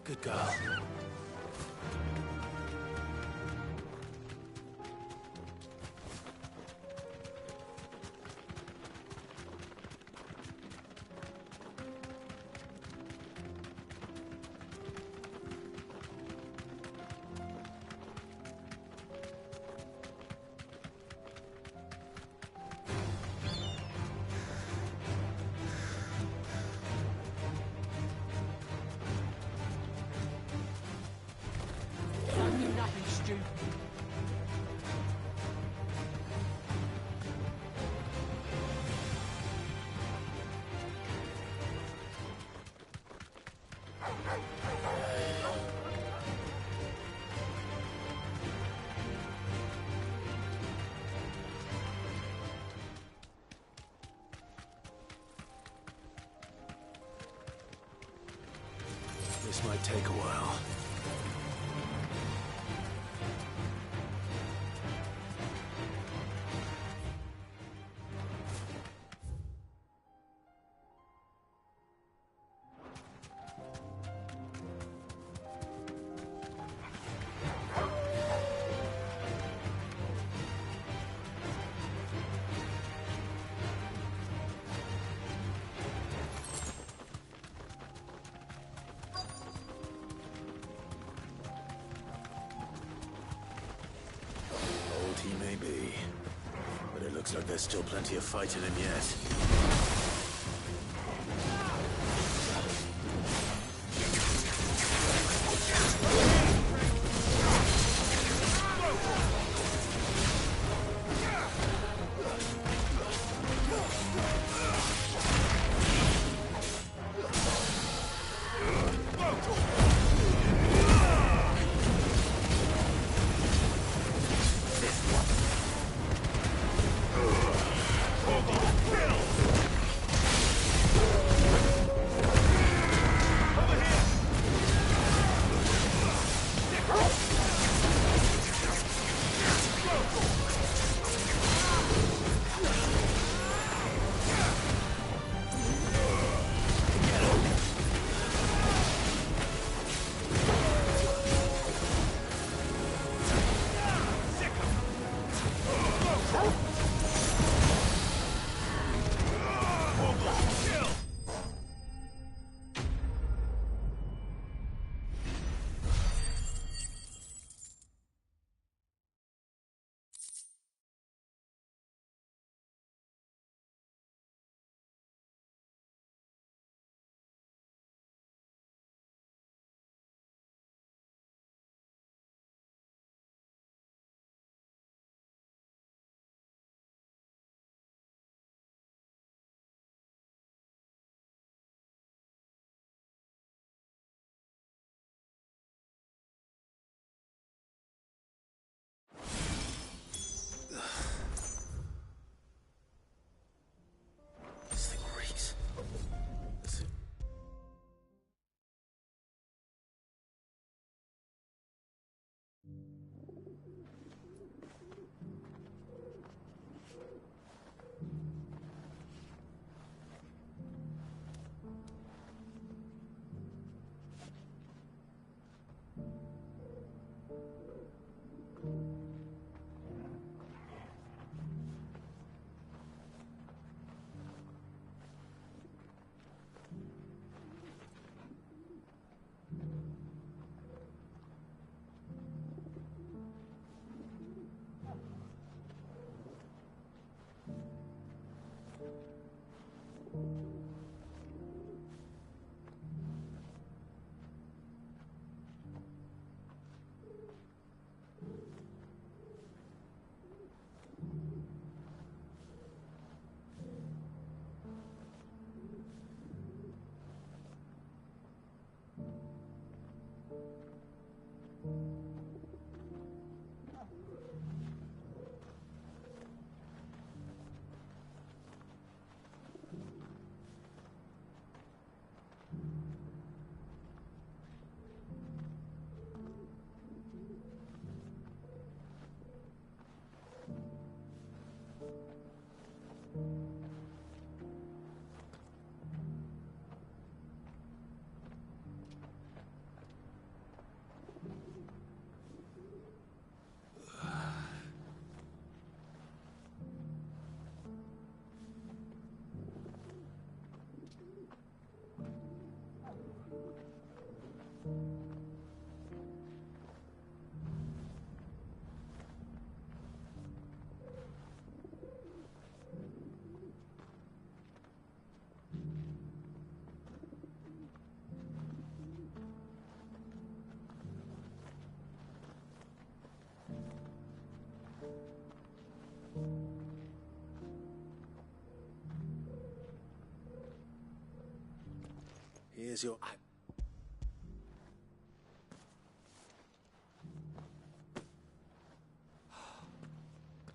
Speaker 4: Good girl. This might take a while. He may be, but it looks like there's still plenty of fight in him yet.
Speaker 7: Bill!
Speaker 14: as your...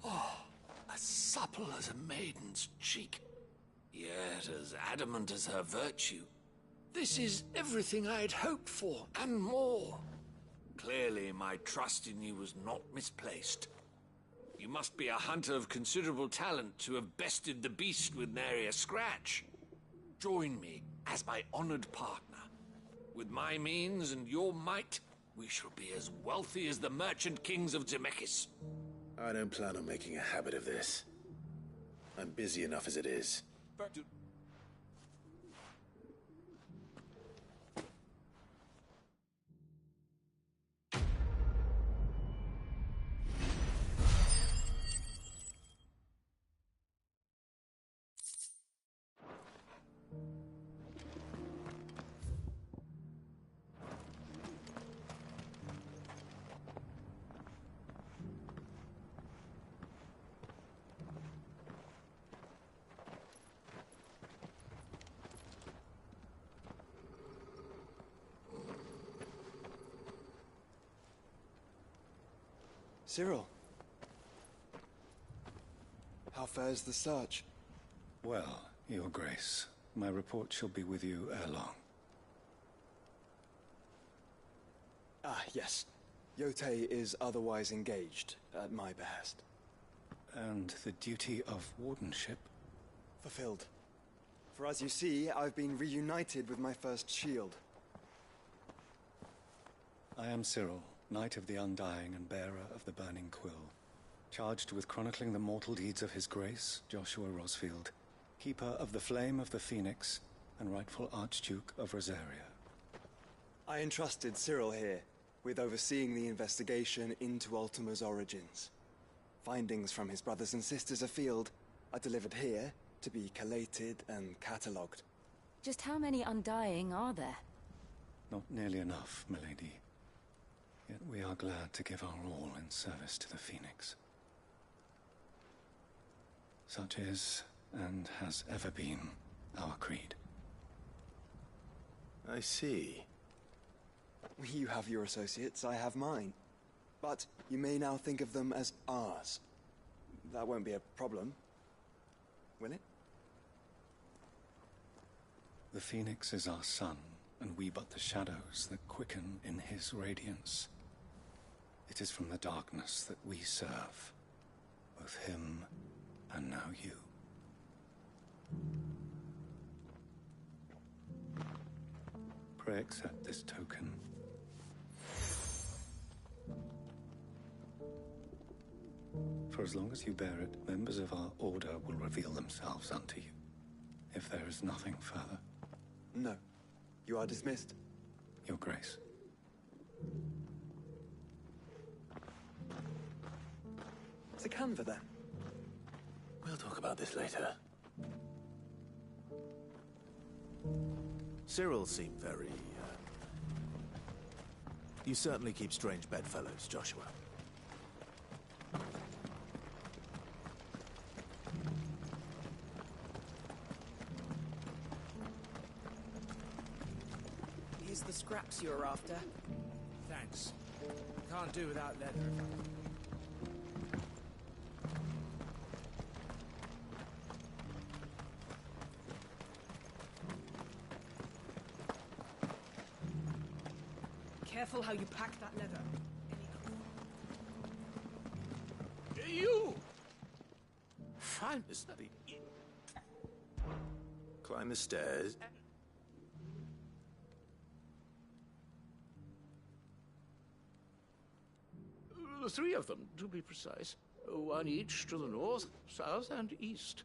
Speaker 7: Oh, as supple as a maiden's cheek, yet as adamant as her virtue. This is everything I had hoped for, and more. Clearly, my trust in you was not misplaced. You must be a hunter of considerable talent to have bested the beast with nary a scratch. Join me as my honored partner. With my means and your might, we shall be as wealthy as the merchant kings of Zemeckis.
Speaker 4: I don't plan on making a habit of this. I'm busy enough as it is.
Speaker 13: Cyril. How fares the search?
Speaker 20: Well, Your Grace, my report shall be with you ere long.
Speaker 13: Ah, yes. Yotei is otherwise engaged, at my behest.
Speaker 20: And the duty of wardenship?
Speaker 13: Fulfilled. For as you see, I've been reunited with my first shield.
Speaker 20: I am Cyril, Knight of the Undying and bearer of the Burning Quill, charged with chronicling the mortal deeds of His Grace, Joshua Rosfield, Keeper of the Flame of the Phoenix, and rightful Archduke of Rosaria.
Speaker 13: I entrusted Cyril here with overseeing the investigation into Ultima's origins. Findings from his brothers and sisters afield are delivered here to be collated and catalogued.
Speaker 9: Just how many Undying are there?
Speaker 20: Not nearly enough, milady. Yet we are glad to give our all in service to the Phoenix. Such is, and has ever been, our creed.
Speaker 4: I see.
Speaker 13: You have your associates, I have mine. But you may now think of them as ours. That won't be a problem, will it?
Speaker 20: The Phoenix is our sun, and we but the shadows that quicken in his radiance. It is from the darkness that we serve, both him and now you. Pray accept this token. For as long as you bear it, members of our order will reveal themselves unto you. If there is nothing further.
Speaker 13: No. You are dismissed.
Speaker 20: Your Grace.
Speaker 13: The Canva, then?
Speaker 4: We'll talk about this later. Cyril seemed very, You certainly keep strange bedfellows, Joshua.
Speaker 22: Here's the scraps you're after.
Speaker 23: Thanks. Can't do without leather.
Speaker 22: Careful how you pack that leather.
Speaker 18: You! Find the study.
Speaker 4: Climb the stairs.
Speaker 18: The three of them, to be precise. One each to the north, south, and east.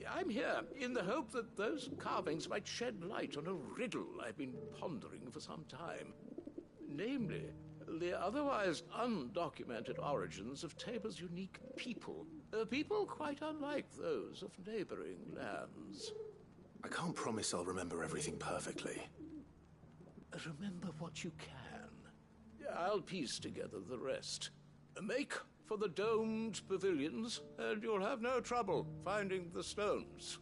Speaker 18: I'm here in the hope that those carvings might shed light on a riddle I've been pondering for some time. Namely, the otherwise undocumented origins of Tabor's unique people. People quite unlike those of neighboring lands.
Speaker 4: I can't promise I'll remember everything perfectly.
Speaker 18: Remember what you can. I'll piece together the rest. Make for the domed pavilions, and you'll have no trouble finding the stones.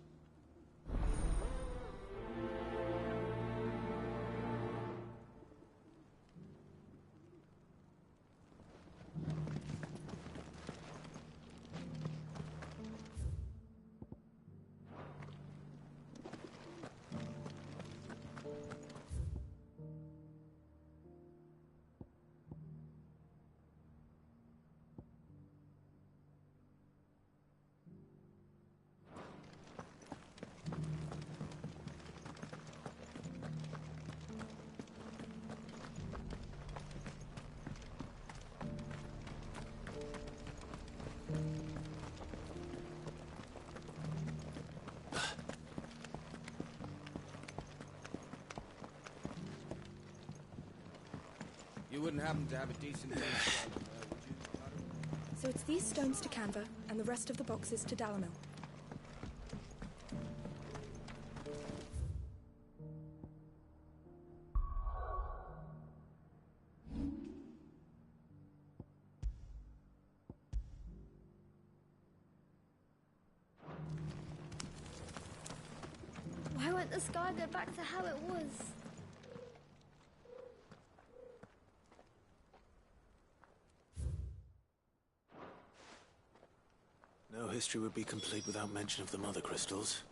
Speaker 23: You wouldn't happen to have a decent wood, would you?
Speaker 9: So it's these stones to Canva, and the rest of the boxes to Dalamil.
Speaker 3: Why won't the sky go back to how it was?
Speaker 4: No history would be complete without mention of the mother crystals.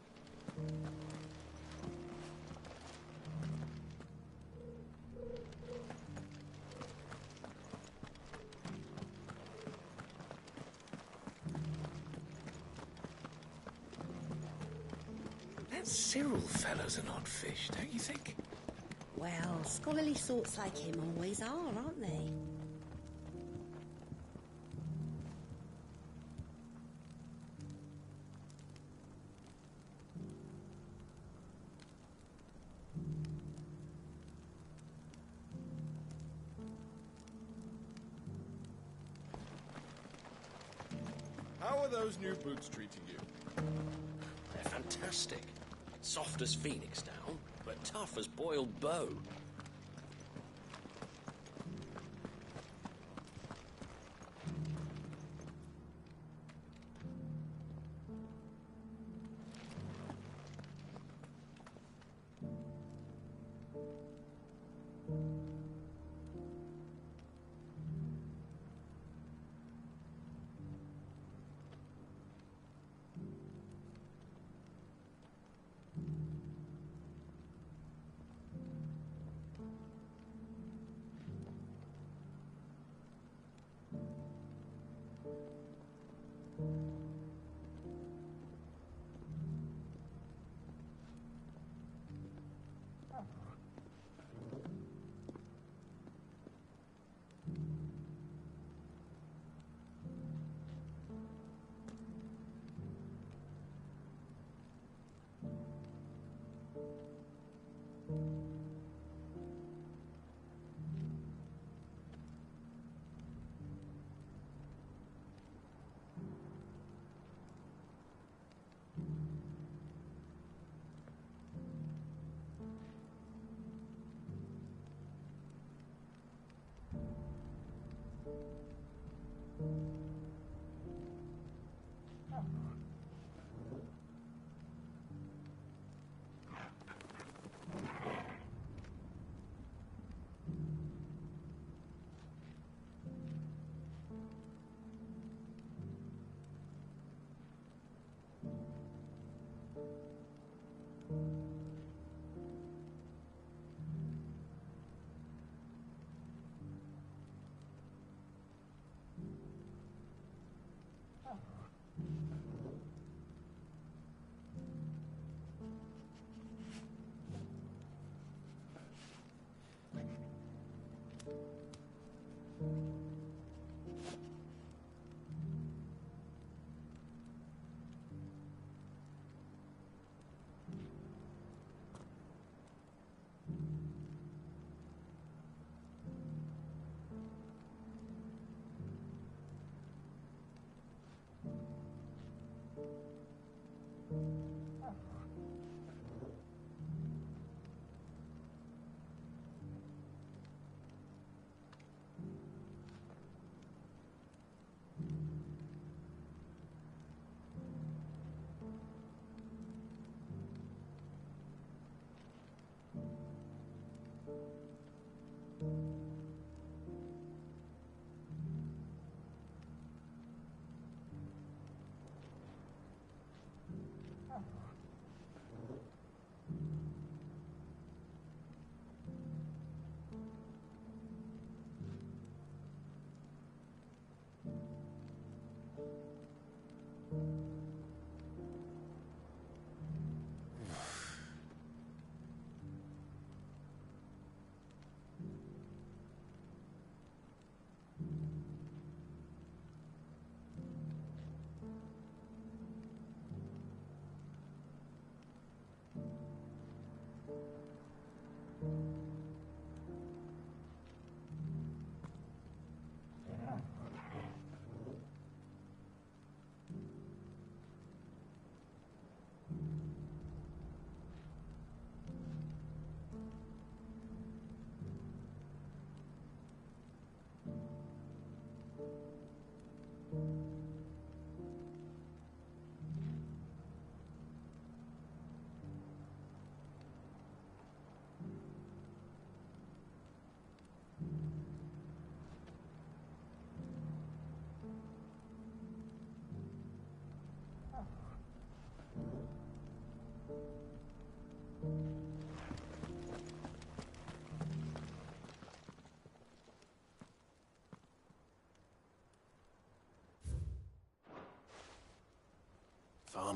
Speaker 17: That Cyril fellow's an odd fish, don't you think?
Speaker 19: Well, scholarly sorts like him always are, aren't they?
Speaker 21: How are those new boots treating you?
Speaker 15: They're fantastic. Soft as phoenix down, but tough as boiled bow.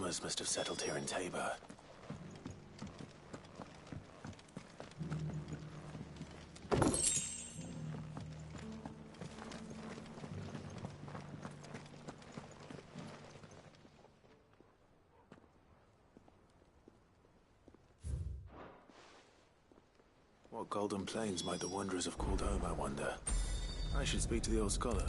Speaker 4: Reformers must have settled here in Tabor. What golden plains might the wanderers have called home, I wonder? I should speak to the old scholar.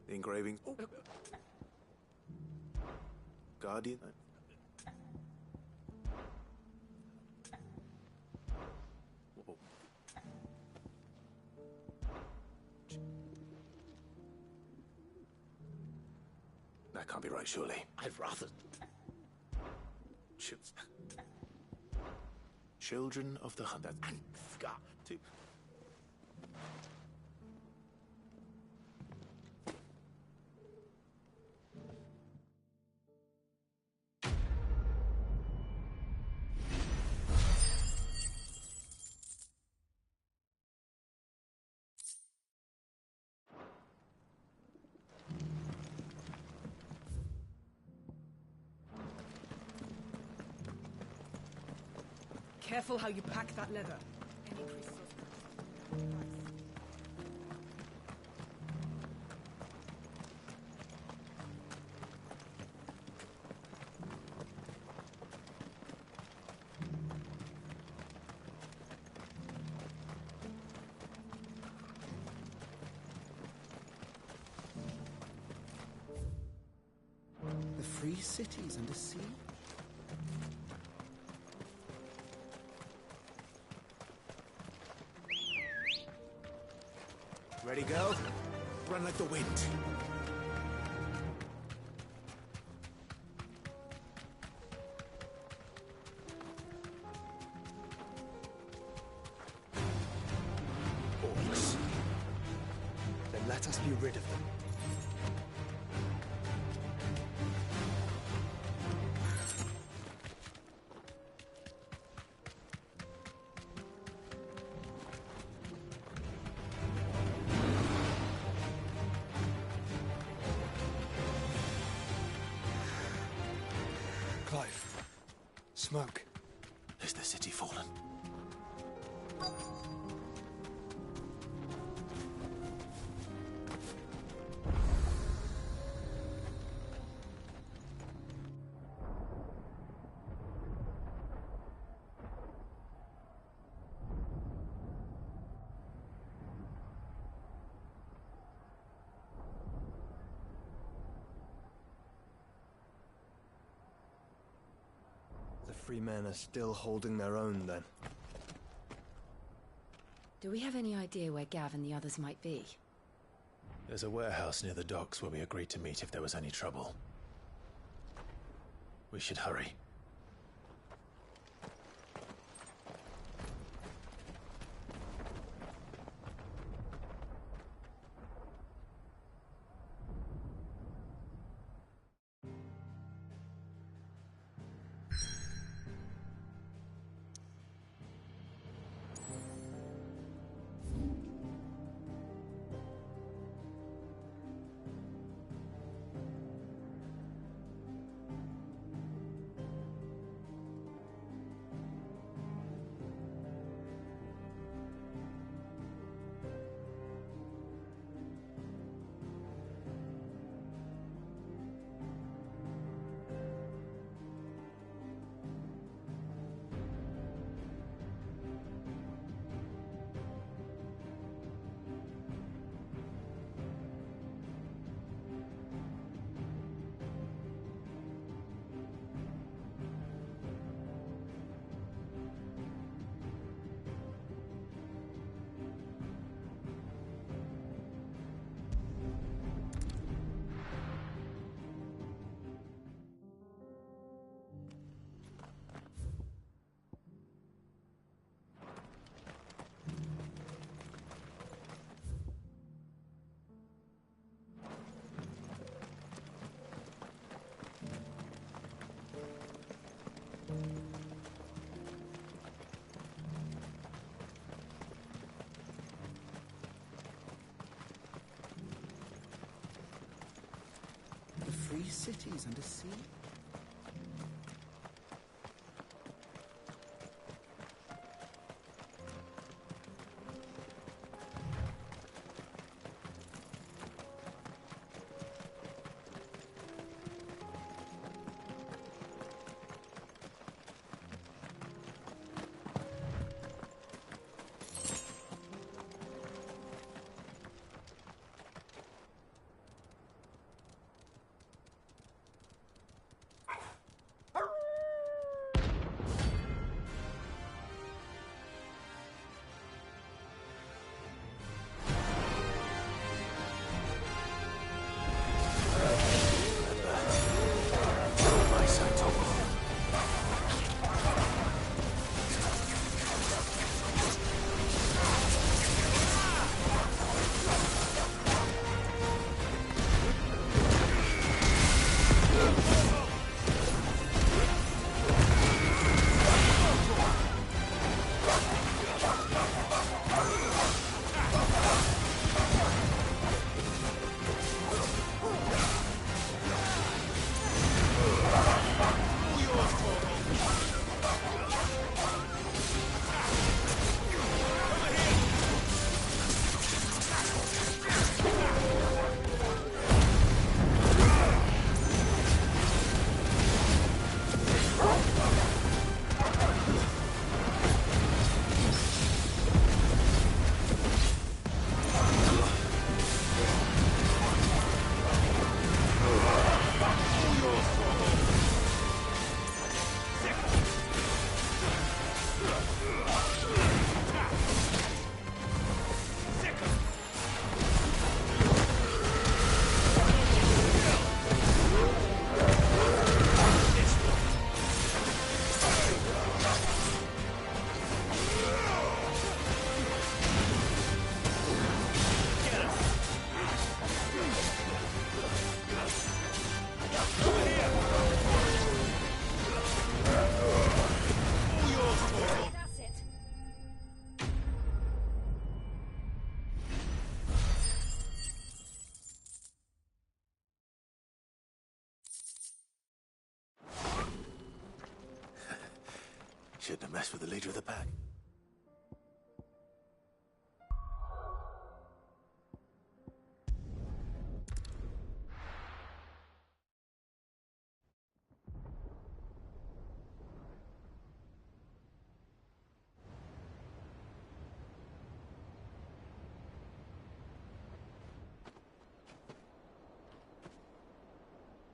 Speaker 4: The engraving. Oh. Guardian. Oh. That can't be right, surely.
Speaker 15: I'd rather...
Speaker 4: Children of the Hunt.
Speaker 15: And Scar, too.
Speaker 22: Careful how you pack that leather. Any crystals...
Speaker 23: The free cities under siege?
Speaker 4: Ready, girl? Run like the wind.
Speaker 13: Orcs. Then let us be rid of them. Clive. Smoke.
Speaker 4: Is the city fallen?
Speaker 13: The free men are still holding their own, then.
Speaker 1: Do we have any idea where Gav and the others might be?
Speaker 4: There's a warehouse near the docks where we agreed to meet if there was any trouble. We should hurry.
Speaker 23: cities under sea?
Speaker 4: Shouldn't have messed with the leader of the pack.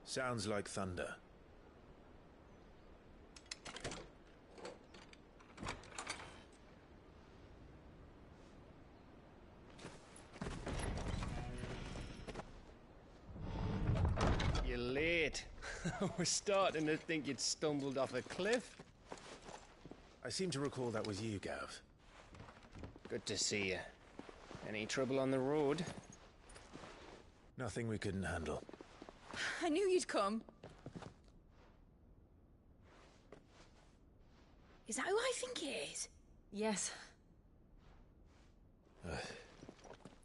Speaker 4: Sounds like thunder.
Speaker 6: You're late. We're starting to think you'd stumbled off a cliff.
Speaker 4: I seem to recall that was you, Gav.
Speaker 6: Good to see you. Any trouble on the road?
Speaker 4: Nothing we couldn't handle.
Speaker 5: I knew you'd come. Is that who I think it is?
Speaker 1: Yes.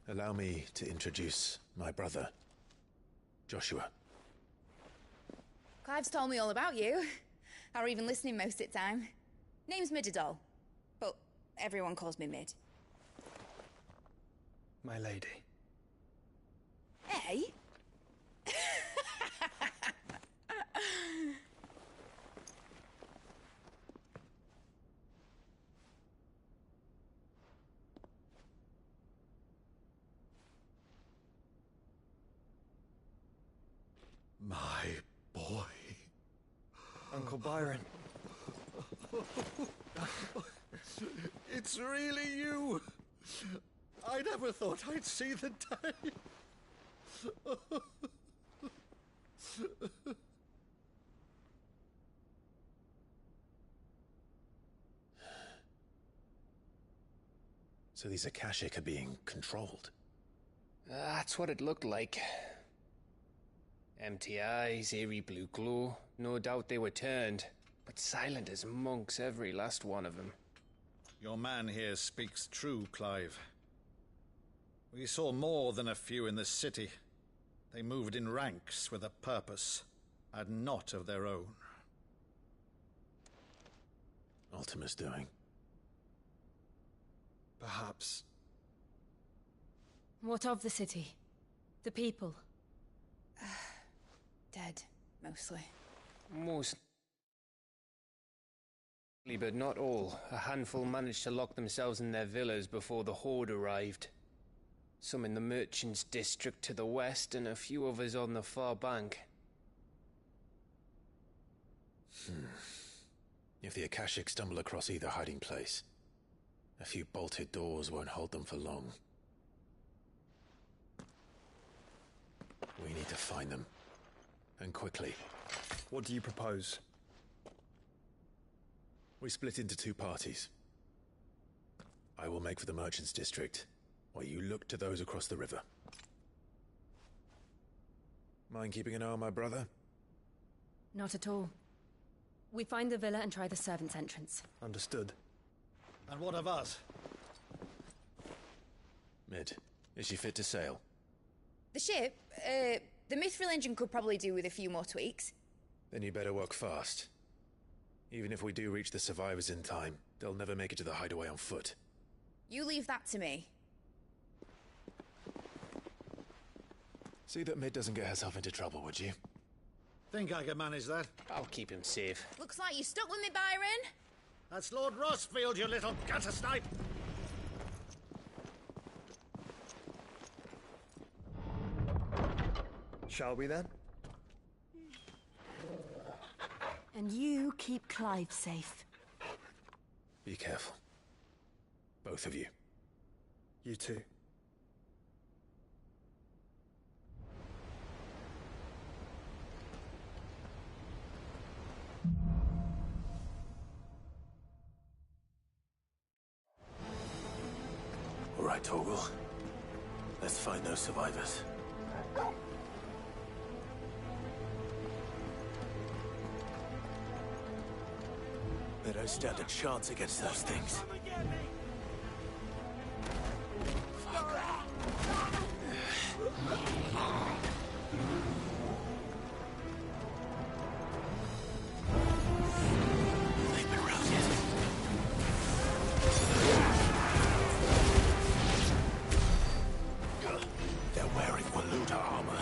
Speaker 4: Allow me to introduce my brother, Joshua.
Speaker 5: Clive's told me all about you. Or even listening most of the time. Name's Mididol, but everyone calls me Mid.
Speaker 13: My lady.
Speaker 5: Hey?
Speaker 20: My boy.
Speaker 13: Uncle Byron.
Speaker 20: It's really you. I never thought I'd see the day.
Speaker 4: So these Akashic are being controlled?
Speaker 6: That's what it looked like. Empty eyes, eerie blue glow. No doubt they were turned, but silent as monks, every last one of them.
Speaker 8: Your man here speaks true, Clive. We saw more than a few in the city. They moved in ranks with a purpose, and not of their own.
Speaker 4: Ultima's doing.
Speaker 13: Perhaps.
Speaker 1: What of the city? The people?
Speaker 2: Dead, mostly.
Speaker 6: Mostly, but not all. A handful managed to lock themselves in their villas before the Horde arrived. Some in the Merchants' District to the west, and a few others on the far bank.
Speaker 4: If the Akashic stumble across either hiding place, a few bolted doors won't hold them for long. We need to find them. And quickly.
Speaker 10: What do you propose?
Speaker 4: We split into two parties. I will make for the Merchants' District, while you look to those across the river. Mind keeping an eye on my brother?
Speaker 1: Not at all. We find the villa and try the servants' entrance.
Speaker 10: Understood.
Speaker 8: And what of us?
Speaker 4: Mid, is she fit to sail?
Speaker 2: The ship, the Mithril engine could probably do with a few more tweaks.
Speaker 4: Then you better work fast. Even if we do reach the survivors in time, they'll never make it to the hideaway on foot.
Speaker 2: You leave that to me.
Speaker 4: See that Mid doesn't get herself into trouble, would you?
Speaker 8: Think I can manage that?
Speaker 6: I'll keep him safe.
Speaker 2: Looks like you stuck with me, Byron.
Speaker 8: That's Lord Rossfield, you little gutter snipe!
Speaker 10: Shall we then?
Speaker 9: And you keep Clive safe.
Speaker 4: Be careful. Both of you.
Speaker 10: You too.
Speaker 4: All right, Torgal. Let's find those survivors. They don't stand a chance against those things. They've been routed. They're wearing Waluta armor.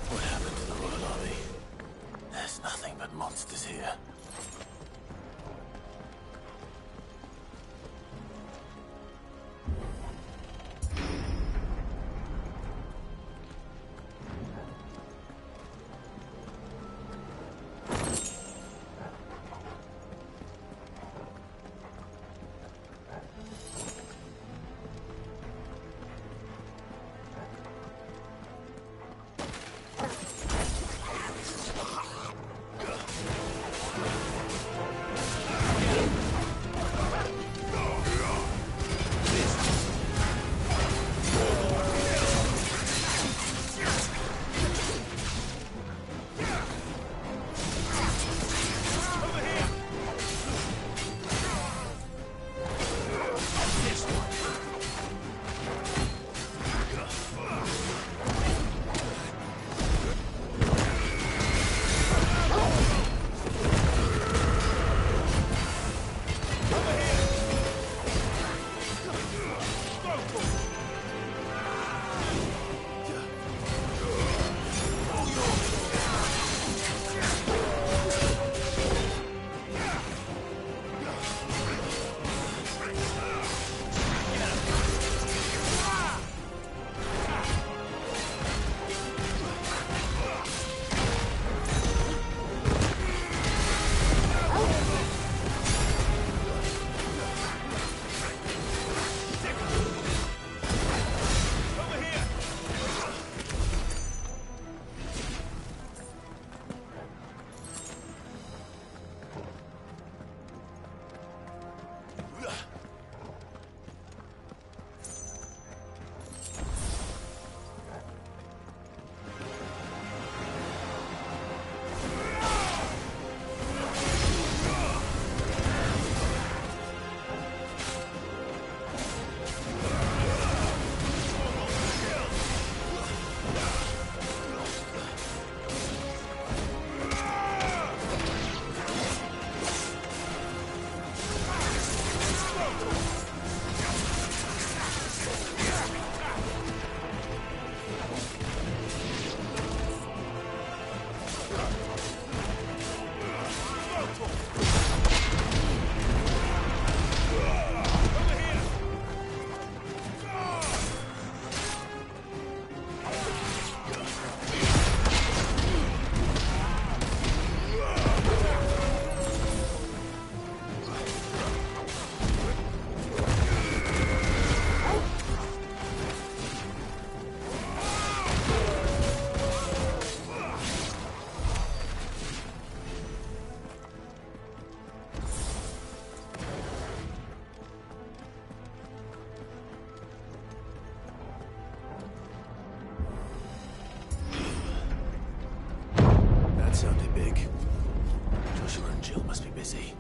Speaker 7: What happened to the Royal Army? There's nothing but monsters here. Sounded big. Joshua and Jill must be busy.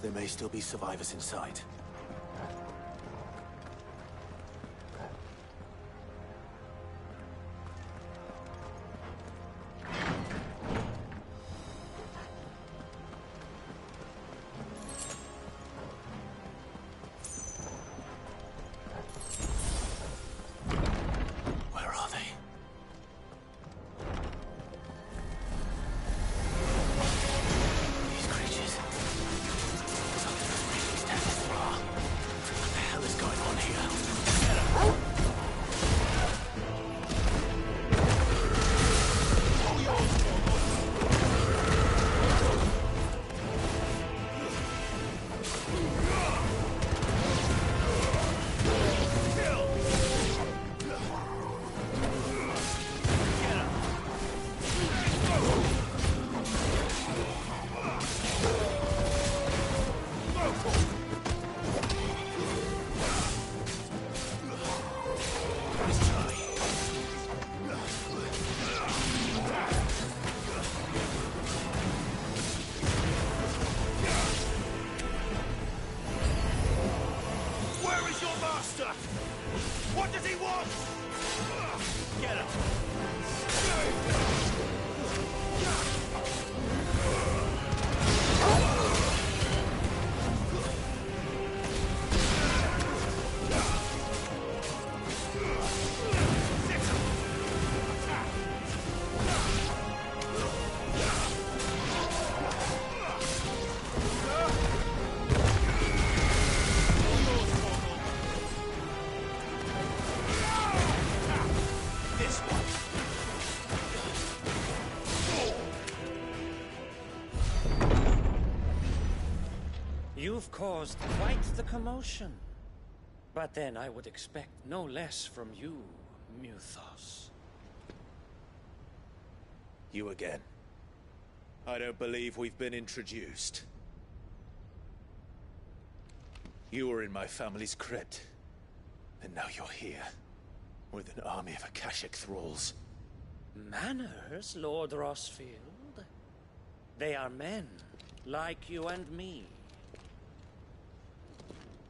Speaker 7: There may still be survivors inside. What does he want? Get him!
Speaker 17: You've caused quite the commotion. But then I would expect no less from you, Muthos.
Speaker 4: You again. I don't believe we've been introduced. You were in my family's crypt. And now you're here. With an army of Akashic thralls.
Speaker 17: Manners, Lord Rosfield? They are men, like you and me.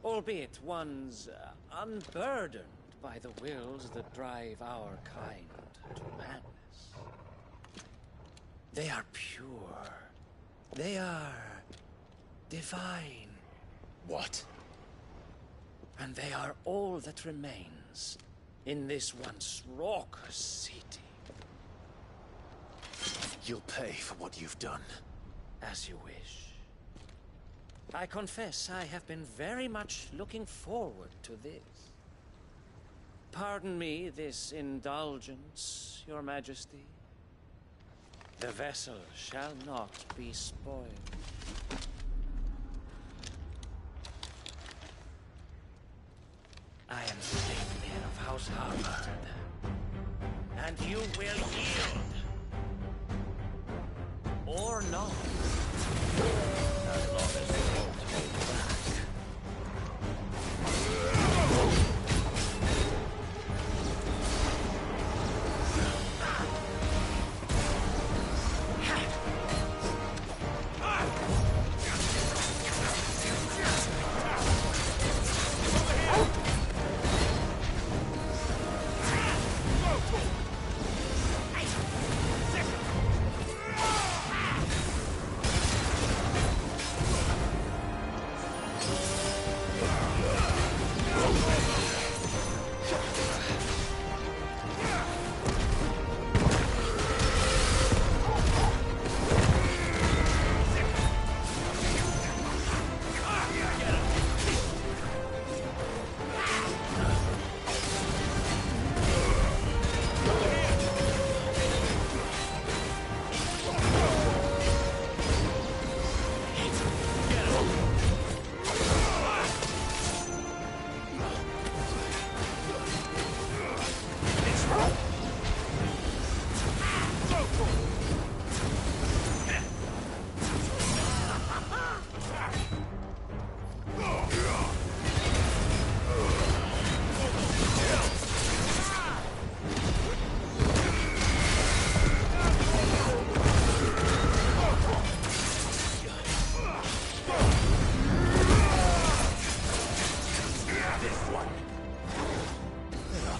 Speaker 17: Albeit ones unburdened by the wills that drive our kind to madness. They are pure. They are divine.
Speaker 4: What?
Speaker 17: And they are all that remains in this once raucous city.
Speaker 4: You'll pay for what you've done.
Speaker 17: As you wish. I confess I have been very much looking forward to this. Pardon me this indulgence, Your Majesty. The vessel shall not be spoiled. I am Statesman of House Harvard, and you will yield. Or not. As long as they won't hold back.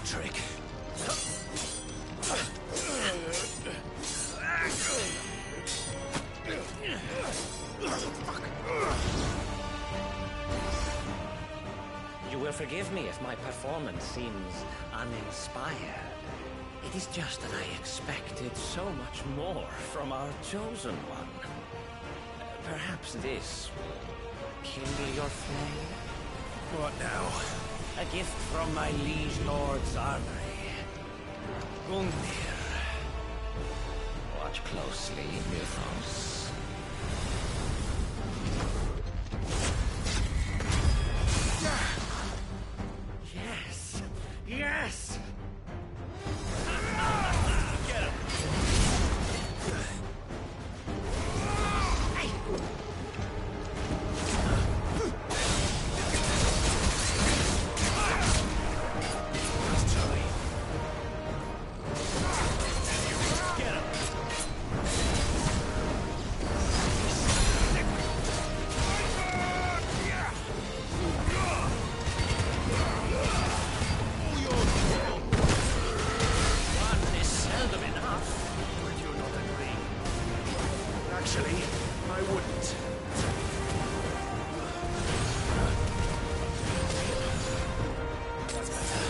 Speaker 7: trick.
Speaker 17: You will forgive me if my performance seems uninspired. It is just that I expected so much more from our chosen one. Perhaps this will kindle your flame?
Speaker 7: What now?
Speaker 17: A gift from my liege lord's armory. Gungnir. Watch closely, Mythos. Yes! Yes! Get him!
Speaker 7: Actually, I wouldn't. That's better.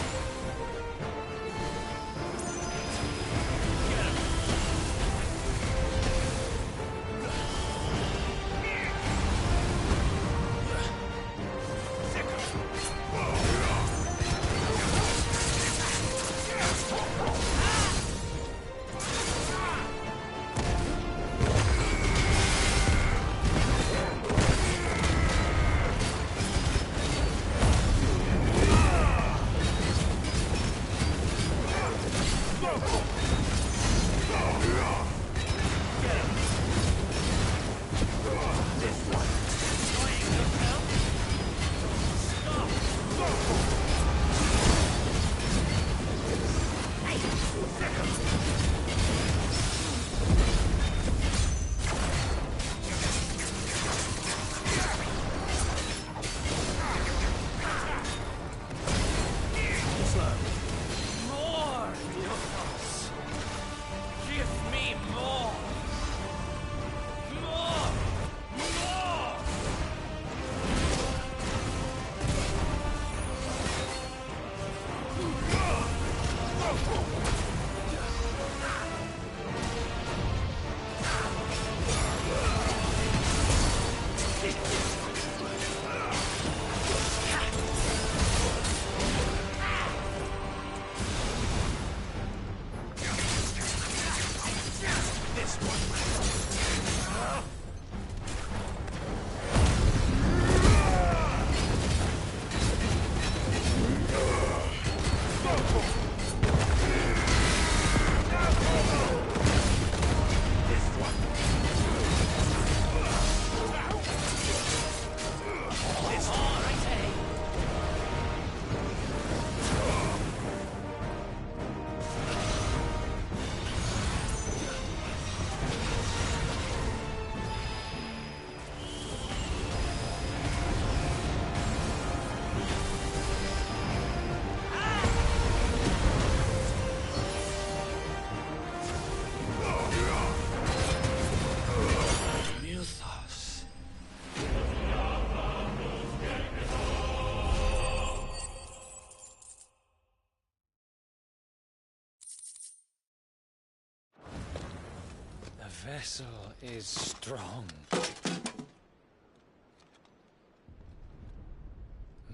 Speaker 17: The vessel is strong.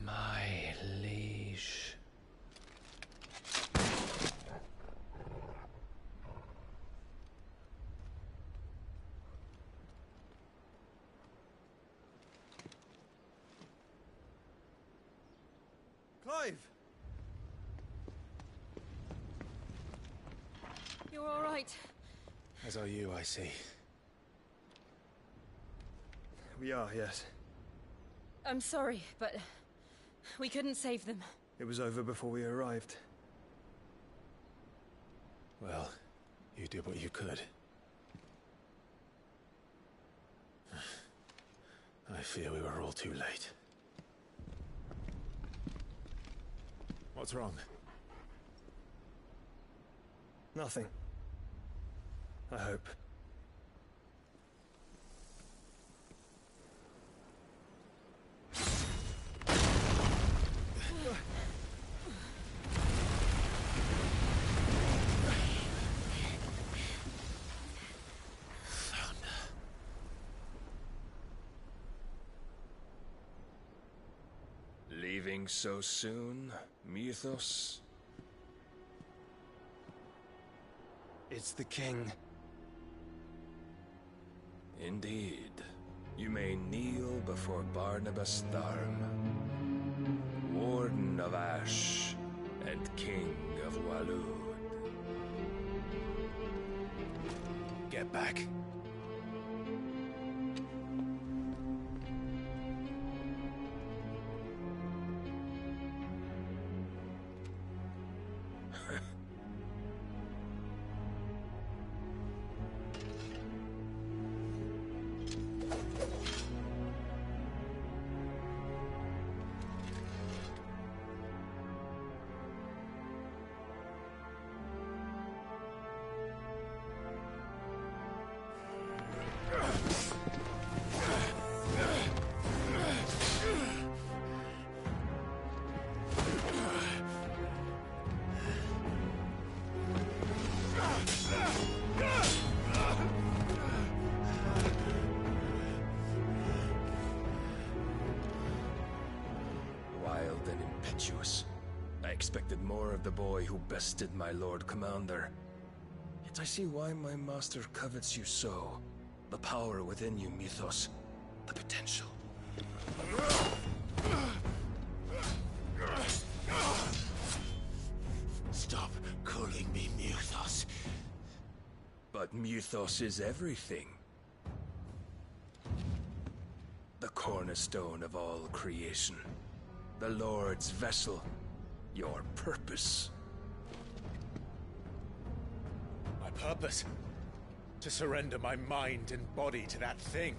Speaker 17: My liege.
Speaker 10: Clive!
Speaker 1: You're all right.
Speaker 4: As are you, I see.
Speaker 10: We are, yes.
Speaker 1: I'm sorry, but we couldn't save them.
Speaker 10: It was over before we arrived.
Speaker 4: Well, you did what you could. I fear we were all too late. What's wrong?
Speaker 10: Nothing. I hope.
Speaker 11: Leaving so soon, Mythos?
Speaker 10: It's the king.
Speaker 11: Indeed. You may kneel before Barnabas Tharm, Warden of Ash and King of Walud.
Speaker 4: Get back.
Speaker 11: I expected more of the boy who bested my Lord Commander. Yet I see why my master covets you so. The power within you, Mythos. The potential.
Speaker 7: Stop calling me Mythos.
Speaker 11: But Mythos is everything. The cornerstone of all creation. The Lord's vessel. Your purpose.
Speaker 4: My purpose? To surrender my mind and body to that thing.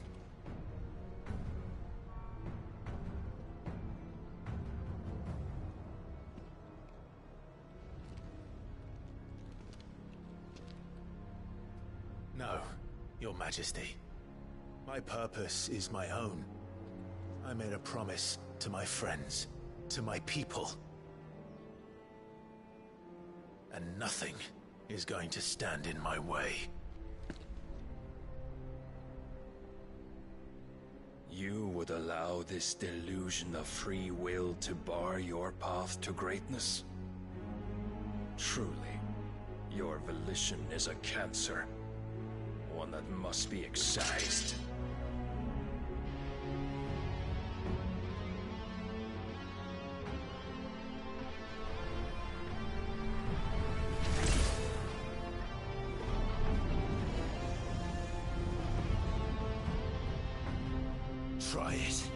Speaker 4: No, Your Majesty. My purpose is my own. I made a promise to my friends, to my people. And nothing is going to stand in my way.
Speaker 11: You would allow this delusion of free will to bar your path to greatness? Truly, your volition is a cancer. One that must be excised.
Speaker 7: Try it.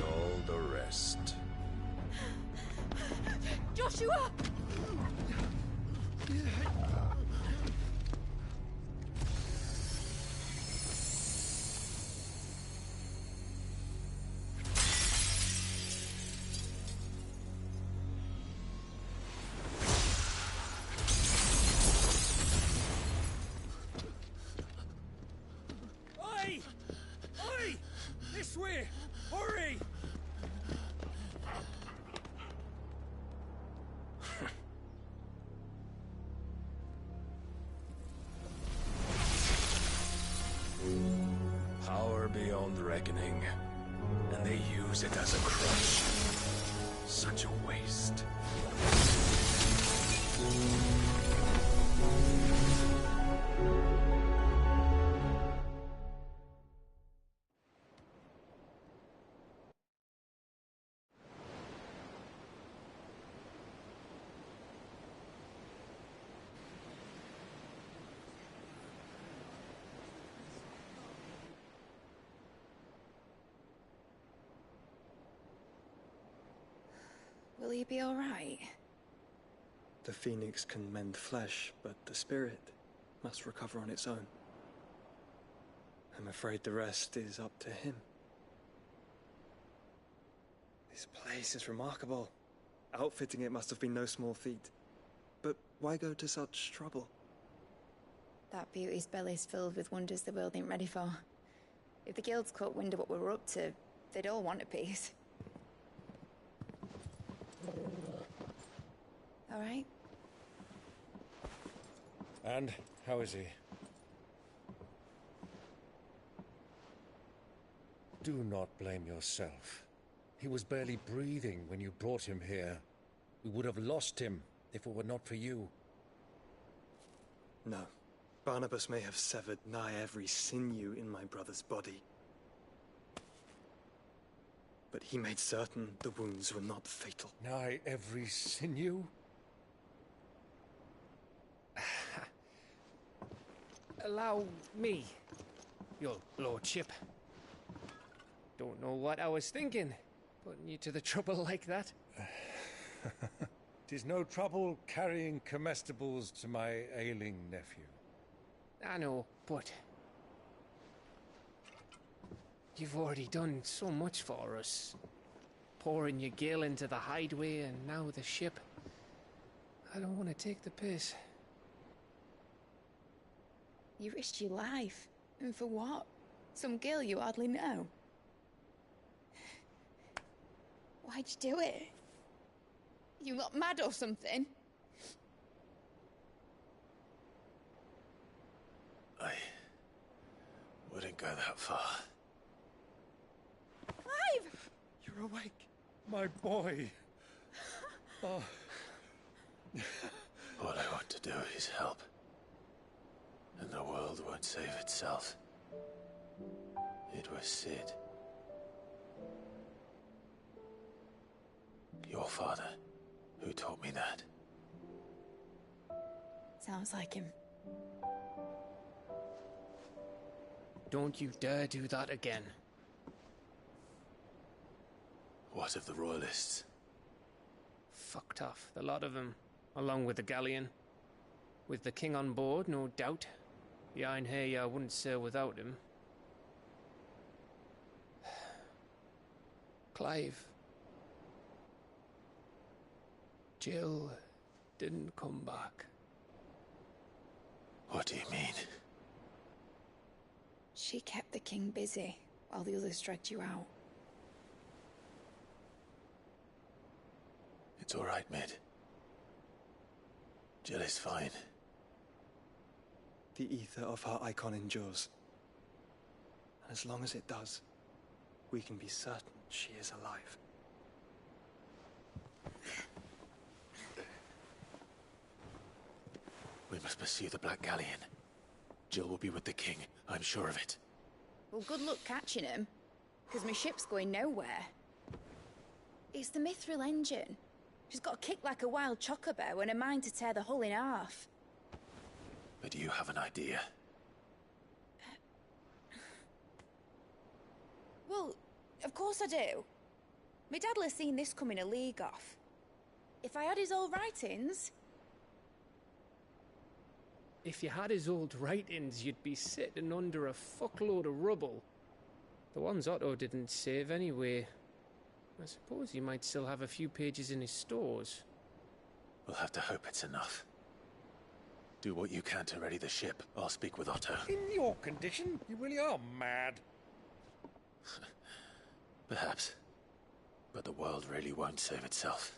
Speaker 11: All the rest.
Speaker 5: Joshua!
Speaker 21: Oi! Oi! This way! Hurry!
Speaker 11: Power beyond reckoning, and they use it as a crutch. Such a waste.
Speaker 2: Will he be alright?
Speaker 13: The phoenix can mend flesh, but the spirit must recover on its own. I'm afraid the rest is up to him. This place is remarkable. Outfitting it must have been no small feat. But why go to such trouble?
Speaker 2: That beauty's belly's filled with wonders the world ain't ready for. If the guilds caught wind of what we were up to, they'd all want a piece. All right?
Speaker 10: And how is he? Do not blame yourself. He was barely breathing when you brought him here. We would have lost him if it were not for you.
Speaker 13: No. Barnabas may have severed nigh every sinew in my brother's body. But he made certain the wounds were not fatal.
Speaker 10: Nigh every sinew?
Speaker 6: Allow me, your lordship. Don't know what I was thinking, putting you to the trouble like that.
Speaker 10: 'Tis no trouble carrying comestibles to my ailing nephew.
Speaker 6: I know, but you've already done so much for us. Pouring your gale into the hideaway and now the ship. I don't want to take the piss.
Speaker 2: You risked your life. And for what? Some girl you hardly know. Why'd you do it? You got mad or something?
Speaker 4: I wouldn't go that far.
Speaker 2: Clive!
Speaker 10: You're awake, my boy. Oh.
Speaker 4: All I want to do is help. And the world won't save itself. It was Sid. Your father, who taught me that.
Speaker 2: Sounds like him.
Speaker 6: Don't you dare do that again.
Speaker 4: What of the Royalists?
Speaker 6: Fucked off, the lot of them, along with the galleon. With the king on board, no doubt. The Iron Hair wouldn't sail without him. Clive. Jill didn't come back.
Speaker 4: What do you mean?
Speaker 2: She kept the king busy while the others dragged you out.
Speaker 4: It's all right, Mid. Jill is fine.
Speaker 13: The ether of her icon endures. And as long as it does, we can be certain she is alive.
Speaker 4: We must pursue the Black Galleon. Jill will be with the king, I'm sure of it.
Speaker 2: Well, good luck catching him, because my ship's going nowhere. It's the Mithril engine. She's got a kick like a wild chocobo and a mind to tear the hull in half.
Speaker 4: But do you have an idea?
Speaker 2: Well, of course I do. My dad'll have seen this coming a league off. If I had his old writings...
Speaker 6: If you had his old writings, you'd be sitting under a fuckload of rubble. The ones Otto didn't save anyway. I suppose he might still have a few pages in his stores.
Speaker 4: We'll have to hope it's enough. Do what you can to ready the ship. I'll speak with Otto.
Speaker 10: In your condition, you really are mad.
Speaker 4: Perhaps. But the world really won't save itself.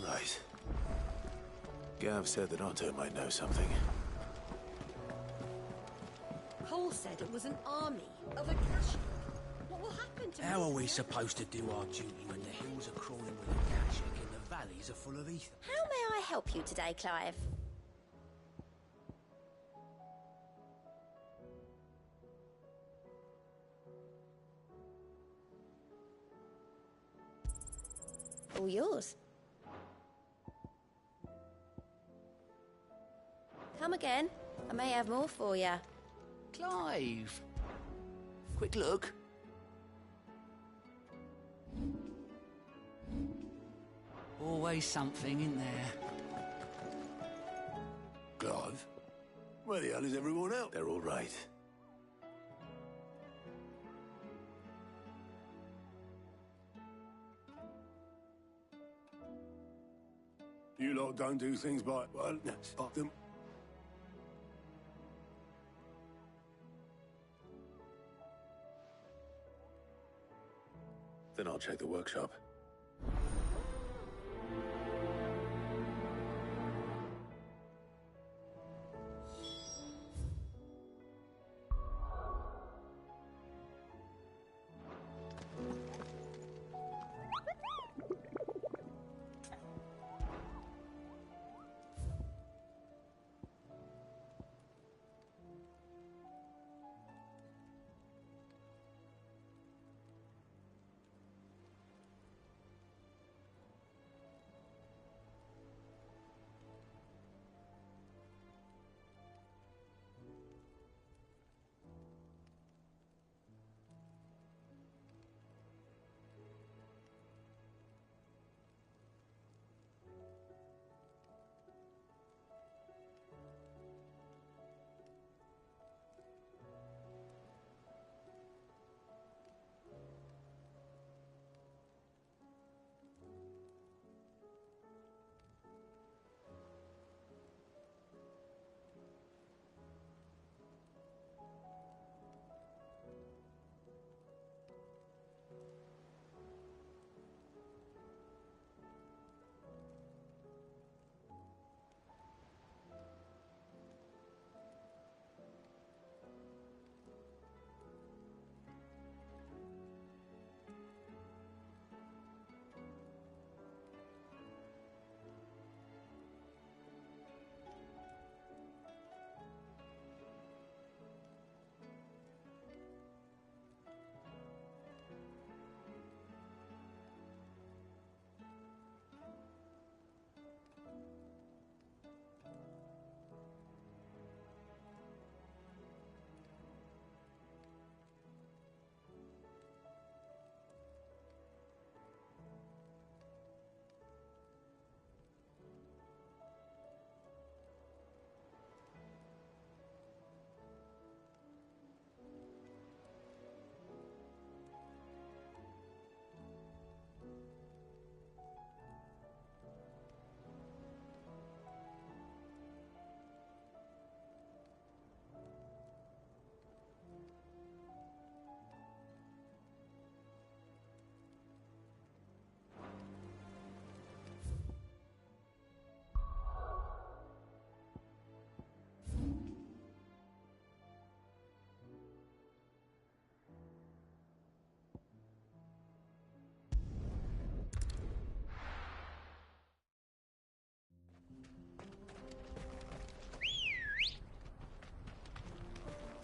Speaker 4: Right. Gav said that Otto might know something.
Speaker 19: Cole said it was an army of a cash. What will happen to
Speaker 23: How
Speaker 19: us
Speaker 23: are we
Speaker 19: now?
Speaker 23: supposed to do our duty when the hills are crawling with a Akashic and the valleys are full of ether?
Speaker 12: How may I help you today, Clive?
Speaker 2: All yours. Come again. I may have more for you.
Speaker 7: Clive! Quick look.
Speaker 23: Always something in there.
Speaker 18: Clive? Where the hell is everyone else? They're all right. You lot don't do things by... well, stop them. Then I'll check the workshop.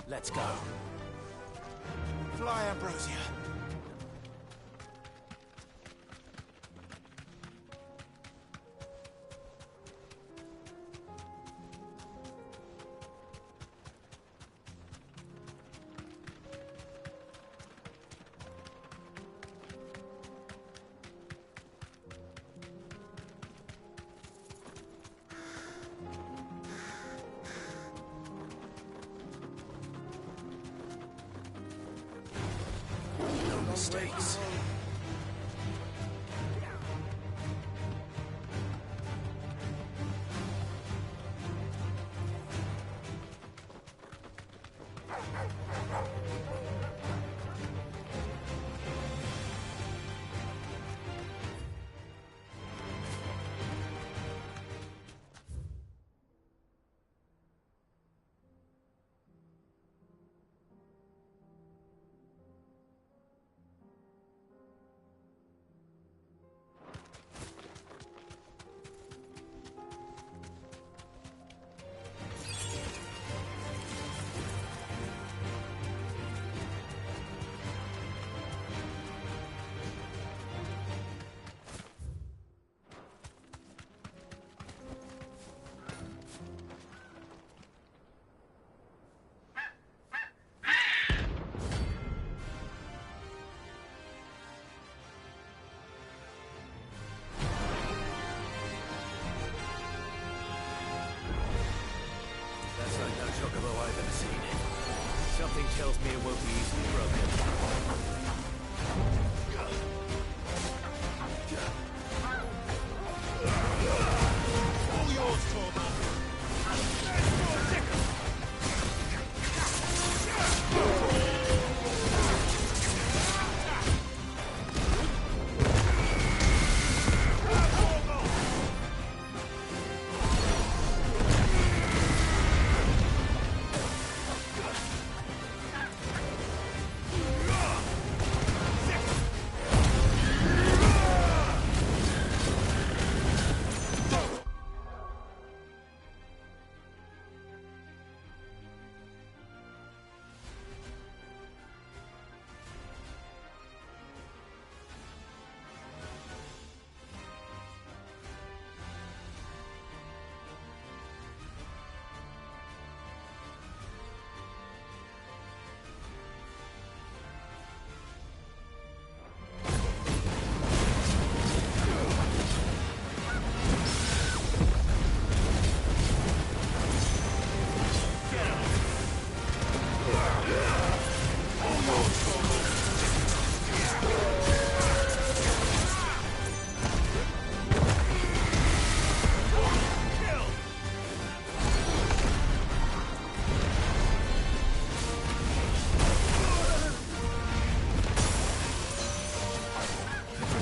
Speaker 23: Let's go.
Speaker 7: Fly, Ambrosia.
Speaker 18: Mistakes.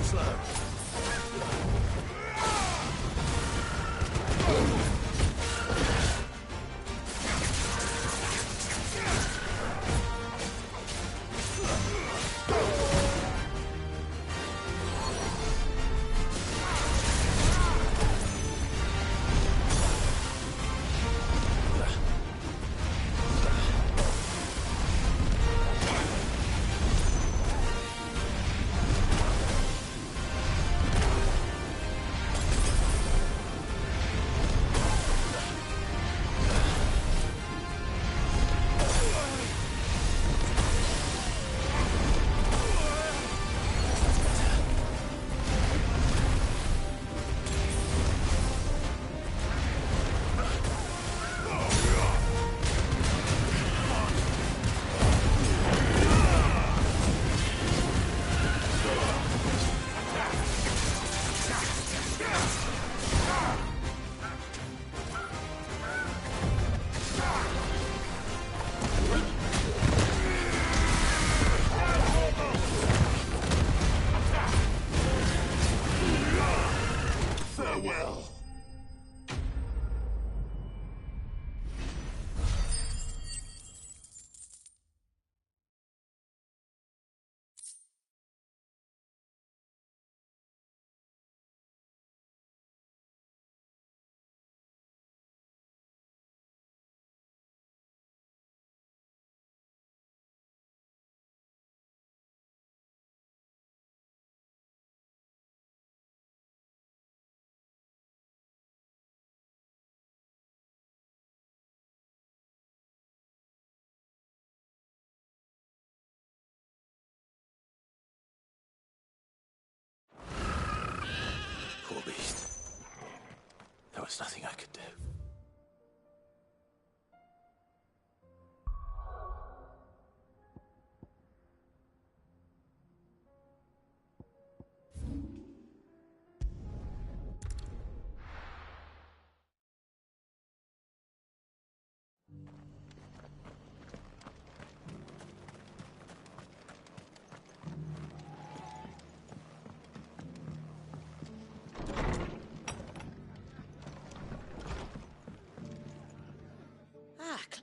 Speaker 4: slow. Poor beast. There was nothing I could do.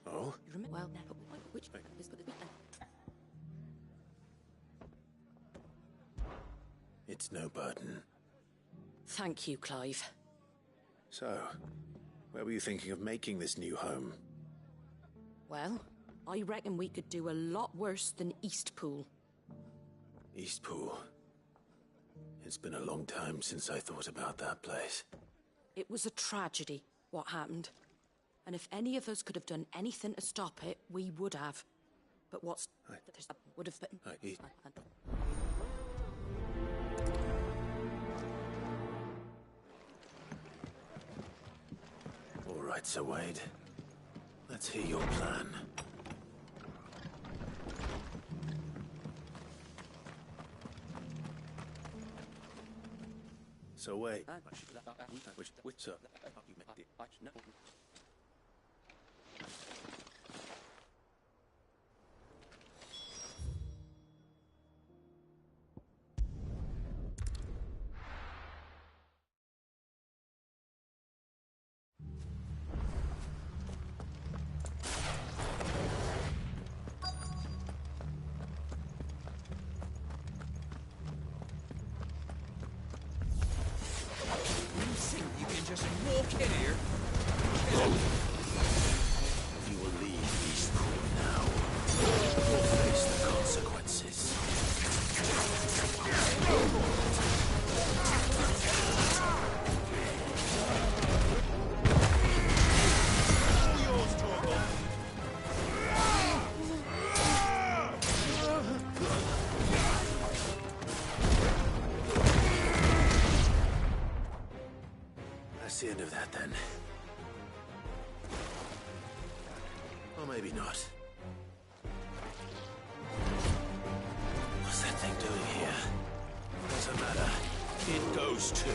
Speaker 4: Oh?
Speaker 5: You remember? Well, but which is good?
Speaker 4: It's no burden.
Speaker 5: Thank you, Clive.
Speaker 4: So, where were you thinking of making this new home?
Speaker 5: Well, I reckon we could do a lot worse than Eastpool.
Speaker 4: Eastpool. It's been a long time since I thought about that place.
Speaker 5: It was a tragedy, what happened. And if any of us could have done anything to stop it, we would have. But what's... would have been...
Speaker 4: All right, Sir Wade. Let's hear your plan. Sir Wade. Sir.
Speaker 23: You can just walk in here.
Speaker 4: You will leave Eastpool now. You'll face the consequences.
Speaker 23: All yours, Torgal.
Speaker 4: That's the end of that, then. Or maybe not. What's that thing doing here? Doesn't matter. It goes too.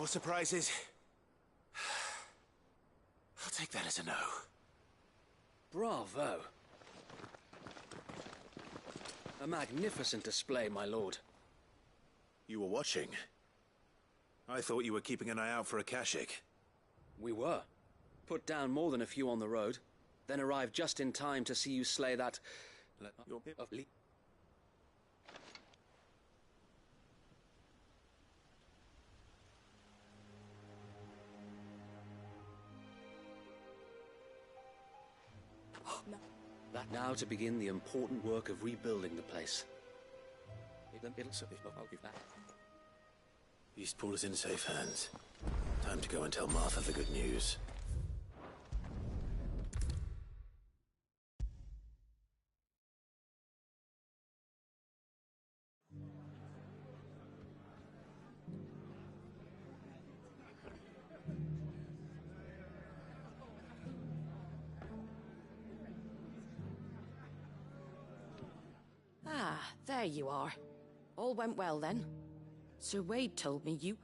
Speaker 4: more surprises? I'll take that as a no.
Speaker 15: Bravo. A magnificent display, my lord.
Speaker 4: You were watching? I thought you were keeping an eye out for a Kashik.
Speaker 15: We were. Put down more than a few on the road, then arrived just in time to see you slay that... Now to begin the important work of rebuilding the place.
Speaker 4: Eastport is in safe hands. Time to go and tell Martha the good news.
Speaker 5: Ah, there you are. All went well then. Sir Wade told me you...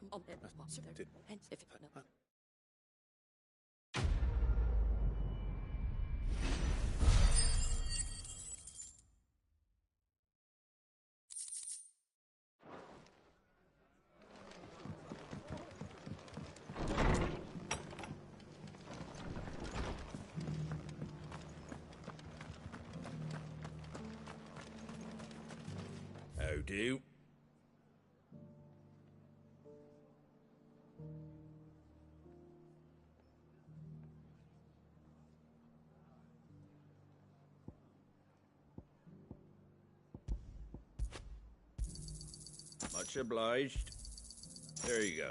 Speaker 18: How do? Much obliged. There you go.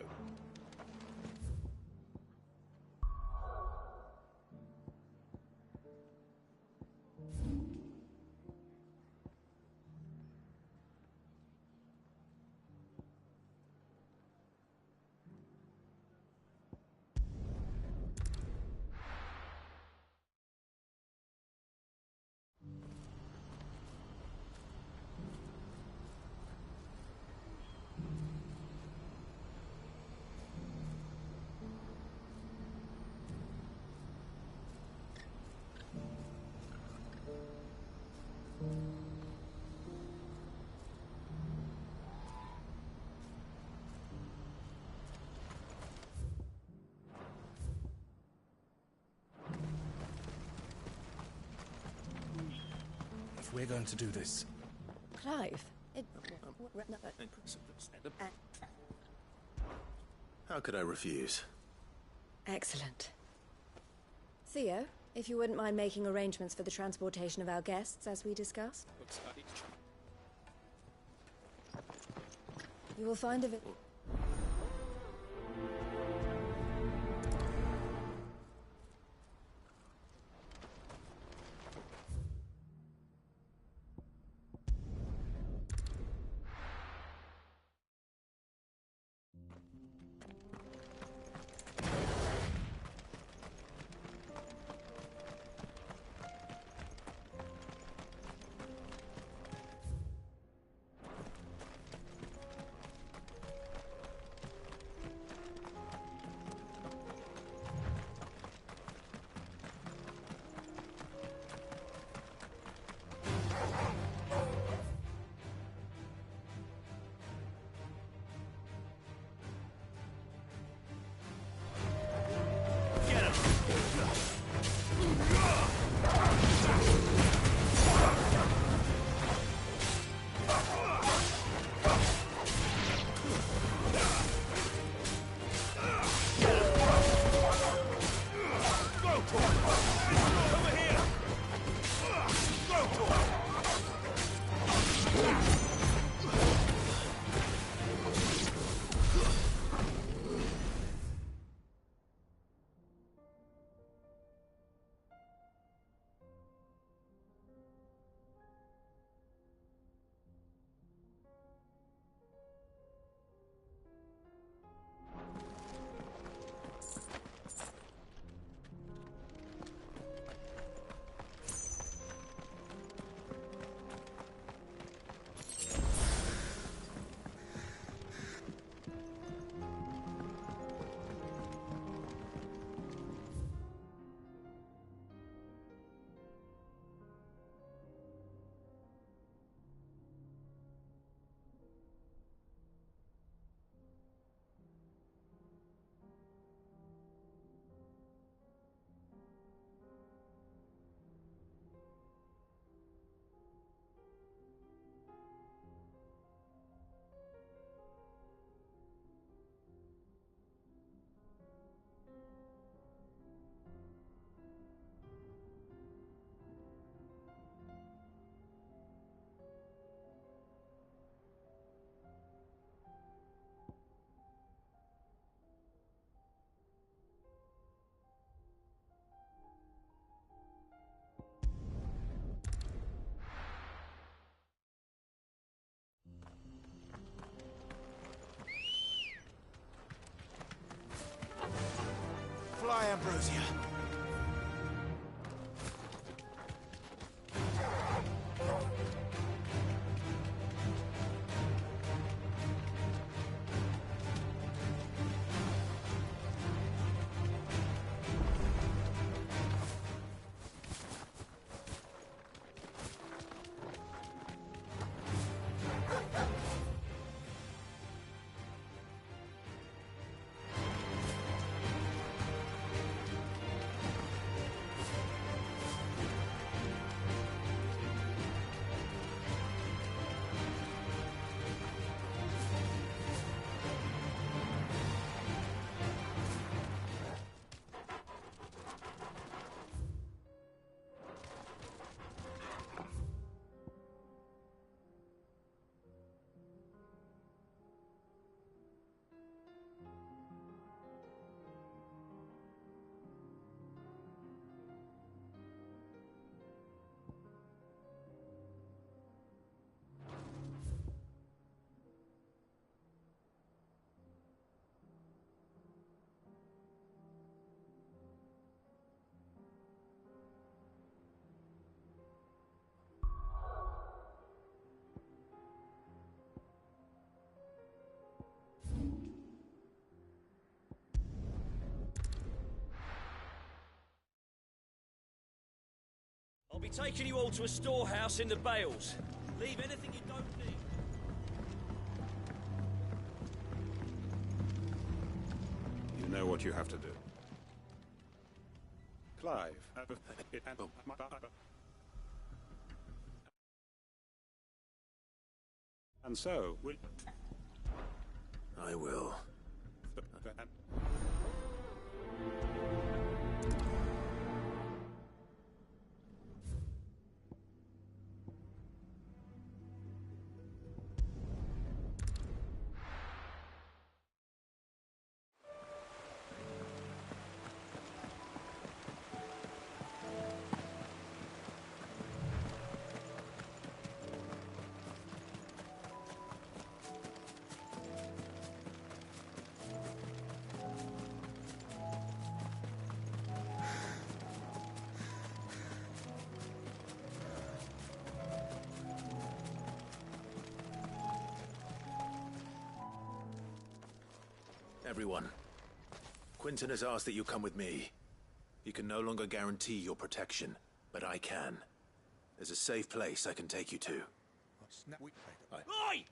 Speaker 4: If we're going to do this...
Speaker 1: Clive?
Speaker 4: How could I refuse?
Speaker 1: Excellent. Theo, if you wouldn't mind making arrangements for the transportation of our guests, as we discussed. You will find a
Speaker 17: taking you all to a storehouse in the Bales. Leave anything you don't need.
Speaker 12: You know what you have to do. Clive. And so...
Speaker 4: I will. Everyone, Quinton has asked that you come with me. He can no longer guarantee your protection, but I can. There's a safe place I can take you to.
Speaker 17: Oi!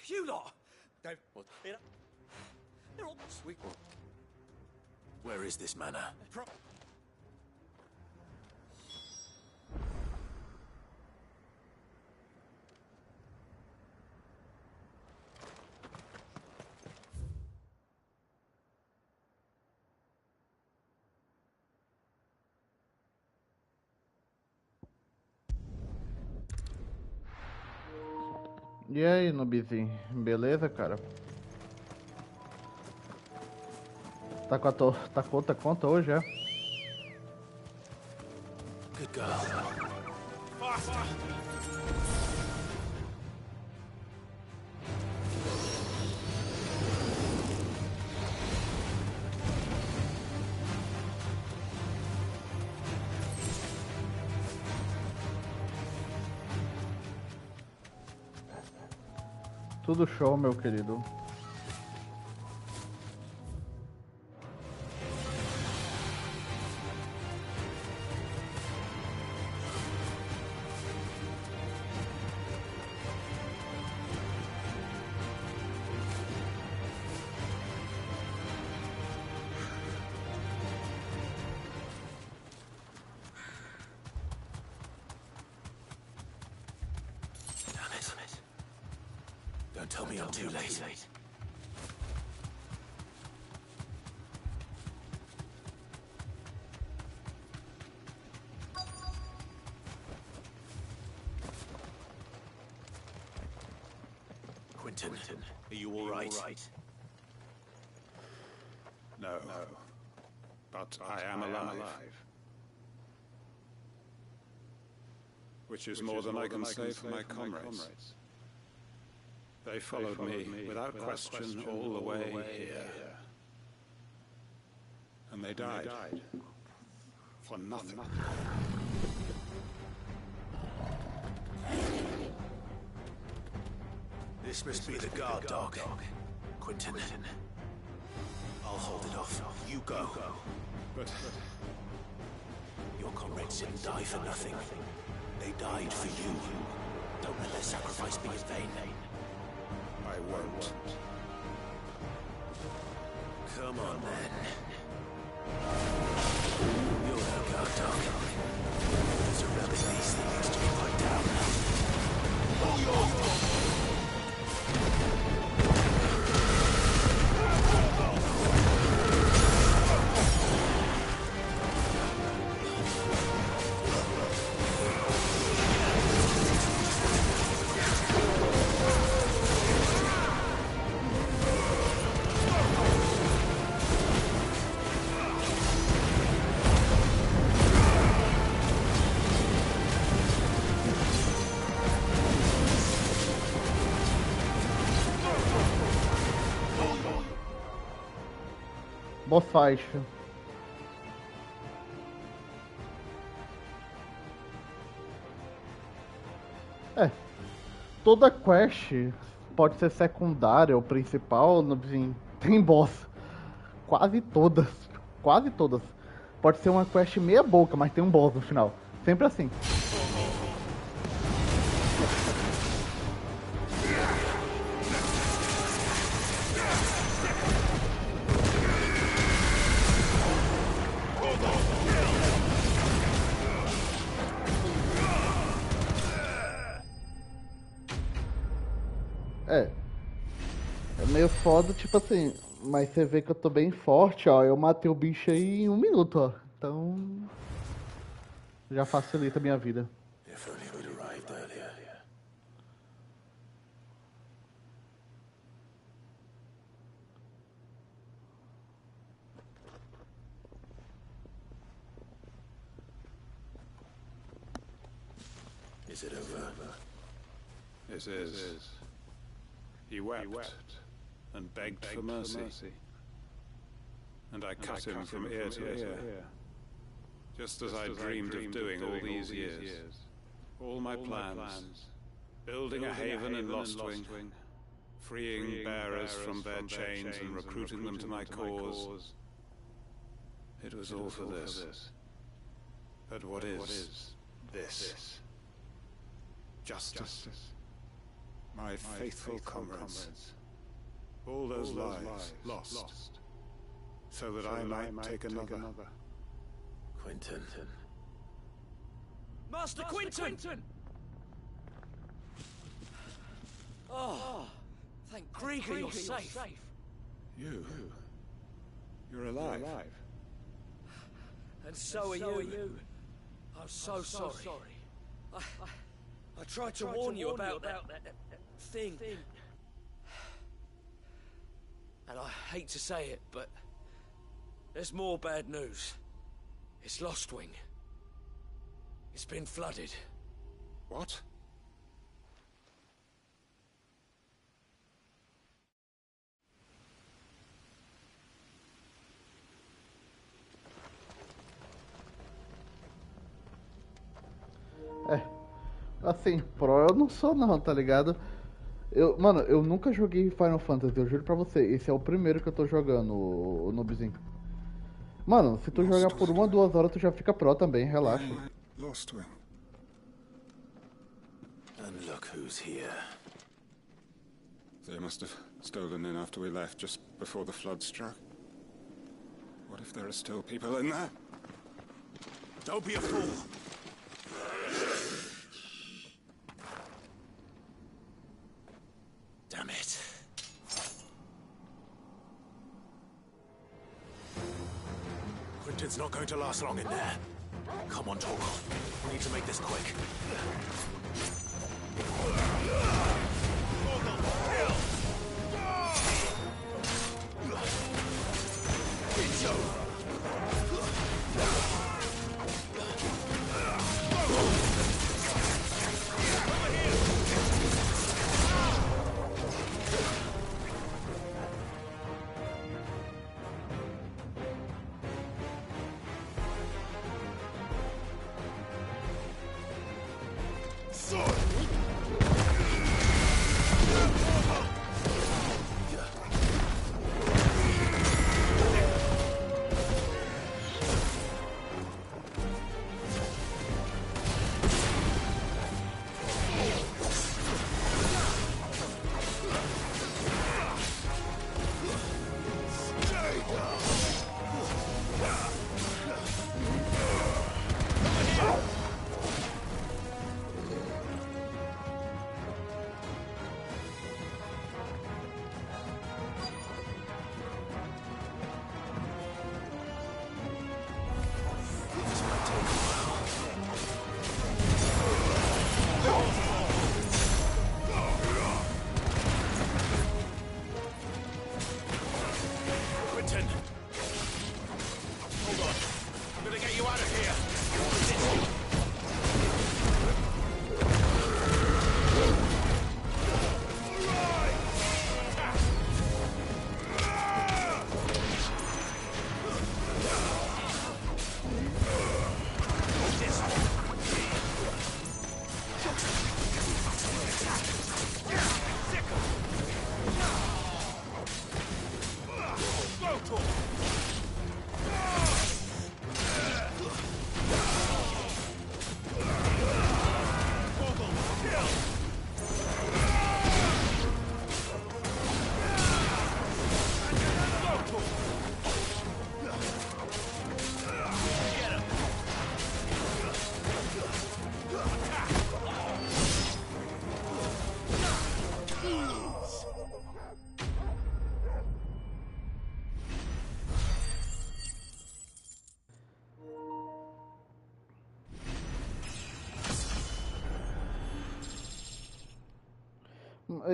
Speaker 17: You lot!
Speaker 4: What?
Speaker 17: They're all sweet.
Speaker 4: Where is this manor?
Speaker 14: E aí, Nubizinho? Beleza, cara? Tá com outra conta hoje, é?
Speaker 4: Good girl.
Speaker 14: Tudo show, meu querido.
Speaker 4: Don't tell me I'm too late. Quinton, are you all right?
Speaker 12: No. But I am alive. Which is more than I can say for my comrades. They followed me without question all the way here. And they died. For nothing.
Speaker 4: This must be the guard dog. Quinton. I'll hold it off. You go.
Speaker 12: But
Speaker 4: your comrades didn't die for nothing. They died for you. Don't let their sacrifice be in vain.
Speaker 12: I won't.
Speaker 4: Come on, then. You're no guard dog. There's a relic these things to be put down.
Speaker 14: Boss fight. Toda quest pode ser secundária ou principal, enfim, tem boss. Quase todas. quase todas. Pode ser uma quest meia boca, mas tem um boss no final. Sempre assim. É meio foda, tipo assim, mas você vê que eu tô bem forte, ó. Eu matei o bicho aí em 1 minuto, ó. Então já facilita a minha vida.
Speaker 4: If only we'd arrived earlier. Is it over?
Speaker 12: It is. He wept and begged for mercy. And I cut him from ear to ear. Just as I dreamed of doing all these years. All my plans. Building a haven in Lostwing. Freeing bearers from their chains and recruiting them to my cause. It was all for this. But what is this? Justice. My faithful comrades. All those lives lost. So that I might take another.
Speaker 4: Quentin.
Speaker 17: Master Quentin! Oh, thank Grieger you're safe.
Speaker 12: You're alive.
Speaker 17: And so are you. I'm so sorry. I tried to warn you about that thing. And I hate to say it, but there's more bad news. It's Lostwing. It's been flooded.
Speaker 12: What?
Speaker 14: Assim, pro eu não sou não, tá ligado? Mano, eu nunca joguei Final Fantasy, eu juro pra você. Esse é o primeiro que eu tô jogando, o noobzinho. Mano, se tu jogar por 1 ou 2 horas, tu já fica pro também, relaxa.
Speaker 12: Lostwing.
Speaker 4: And look who's here.
Speaker 12: They must have stolen in after we left, just before the flood struck. What if there are still people in there?
Speaker 7: Don't be a fool. Damn it. Quentin's not going to last long in there. Come on, Torgal. We need to make this quick.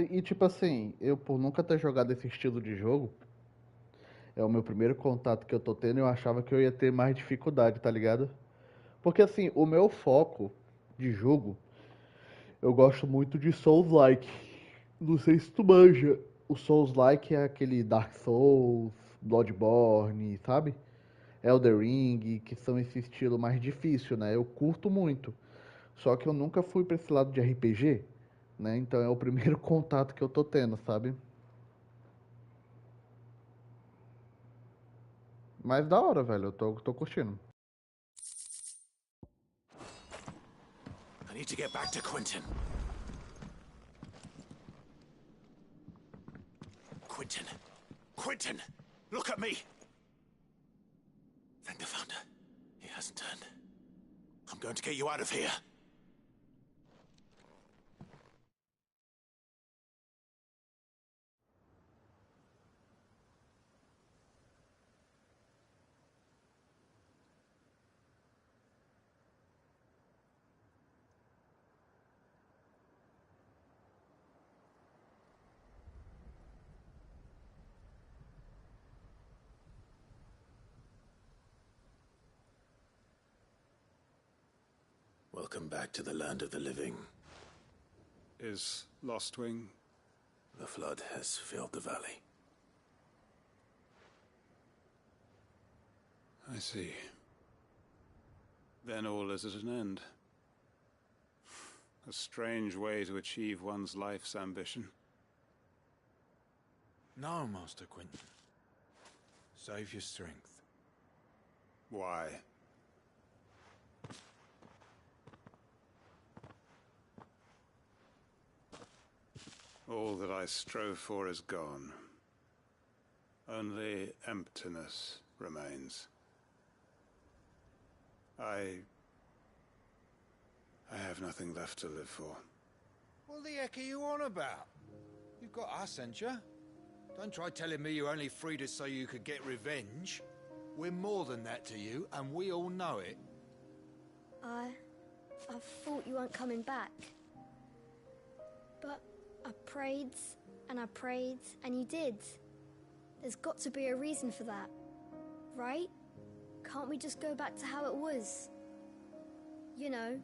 Speaker 14: e tipo assim, eu por nunca ter jogado esse estilo de jogo, é o meu primeiro contato que eu tô tendo, eu achava que eu ia ter mais dificuldade, tá ligado? Porque assim, o meu foco de jogo, eu gosto muito de Souls-like. Não sei se tu manja. O Souls-like é aquele Dark Souls, Bloodborne, sabe? Elden Ring, que são esse estilo mais difícil, né? Eu curto muito. Só que eu nunca fui pra esse lado de RPG, né? Então é o primeiro contato que eu tô tendo, sabe? Mas da hora, velho. Eu tô curtindo.
Speaker 7: I need to get back to Quentin. Quentin. Quentin! Look at me! Thank the Founder. He hasn't turned. I'm going to get you out of here.
Speaker 4: Welcome back to the land of the living.
Speaker 12: Is Lostwing?
Speaker 4: The flood has filled the valley.
Speaker 12: I see. Then all is at an end. A strange way to achieve one's life's ambition.
Speaker 3: No, Master Quentin. Save your strength.
Speaker 12: Why? All that I strove for is gone. Only emptiness remains. I have nothing left to live for.
Speaker 3: What the heck are you on about? You've got us, ain't you? Don't try telling me you only freed us so you could get revenge. We're more than that to you, and we all know it.
Speaker 16: I thought you weren't coming back. But I prayed, and you did. There's got to be a reason for that, right? Can't we just go back to how it was? You know,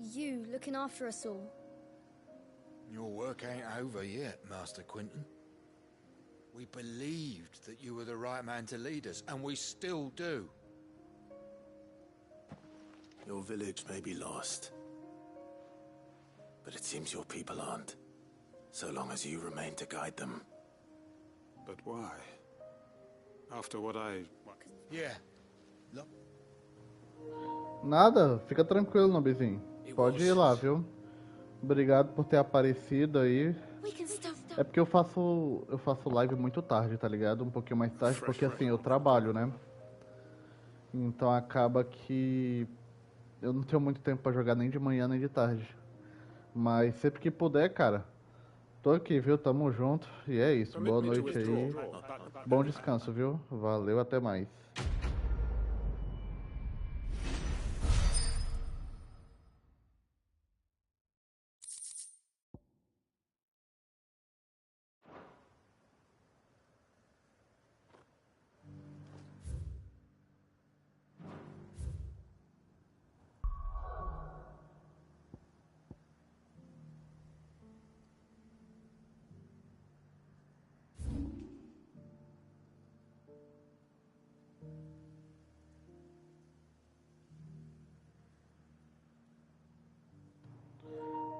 Speaker 16: you looking after us all.
Speaker 3: Your work ain't over yet, Master Quentin. We believed that you were the right man to lead us, and we still do.
Speaker 4: Your village may be lost, but it seems your people aren't, so long as you remain to guide them.
Speaker 12: But why? After what I...
Speaker 3: Yeah.
Speaker 14: Nada, fica tranquilo, nobezinho. Pode ir lá, viu? Obrigado por ter aparecido aí. É porque eu faço live muito tarde, tá ligado? Um pouquinho mais tarde, porque assim, eu trabalho, né? Então acaba que eu não tenho muito tempo pra jogar nem de manhã nem de tarde. Mas sempre que puder, cara, tô aqui, viu? Tamo junto. E é isso. Boa noite aí. Bom descanso, viu? Valeu, até mais.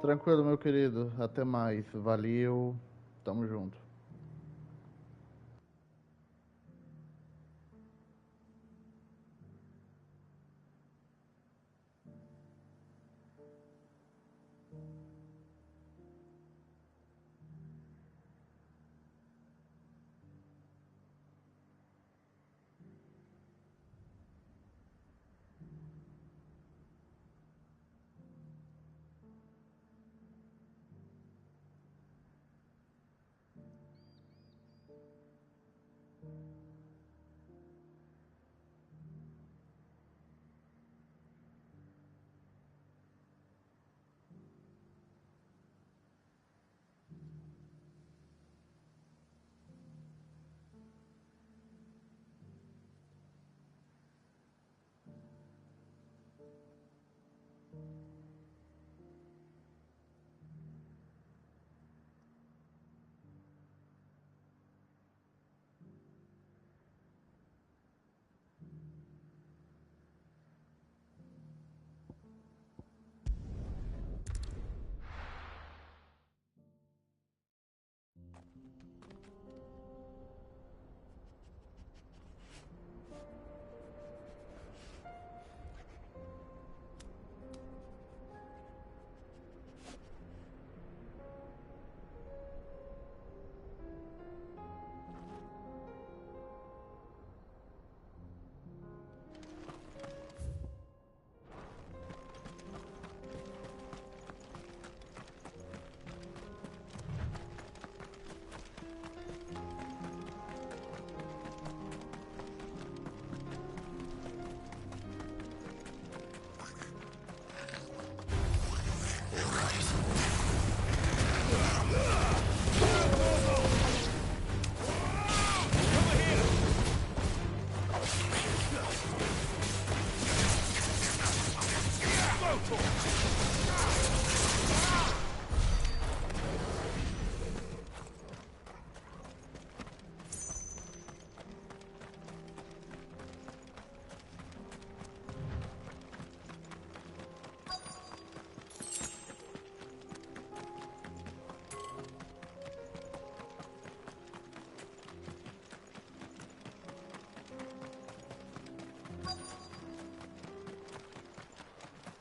Speaker 14: Tranquilo, meu querido. Até mais. Valeu. Tamo junto.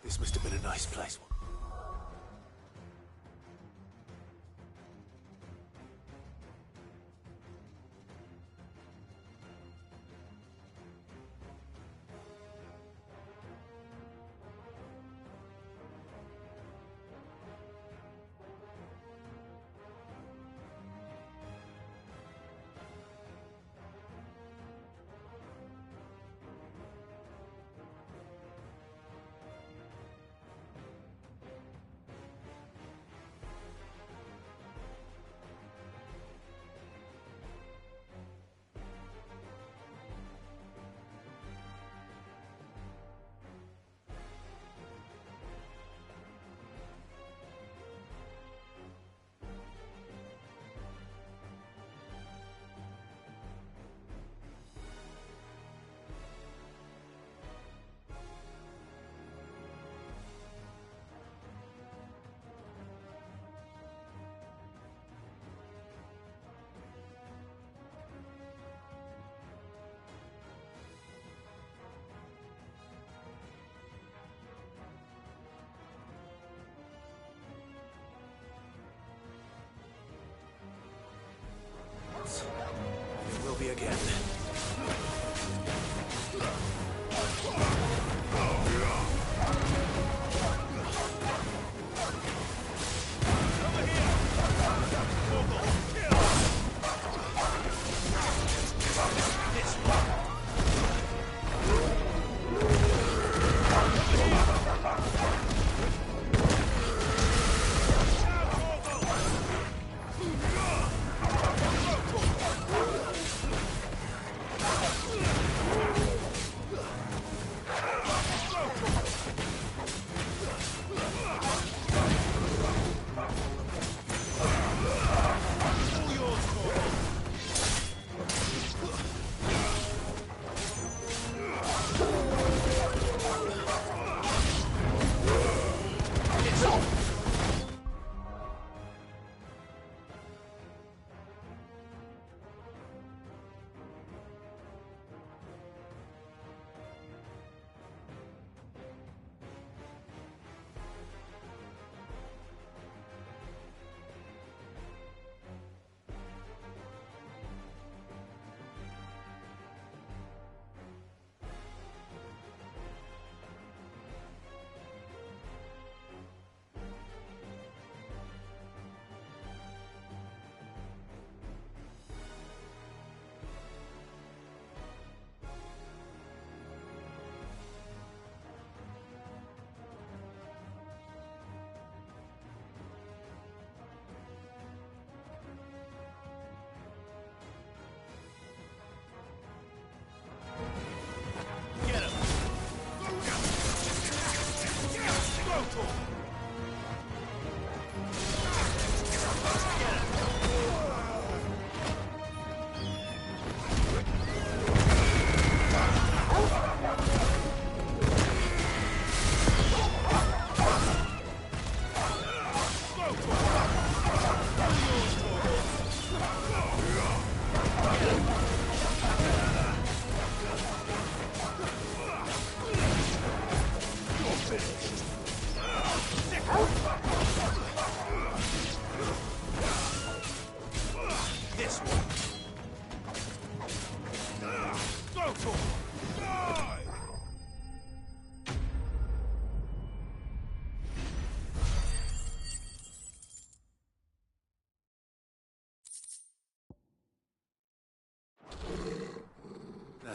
Speaker 11: This must have been a nice place. It will be again.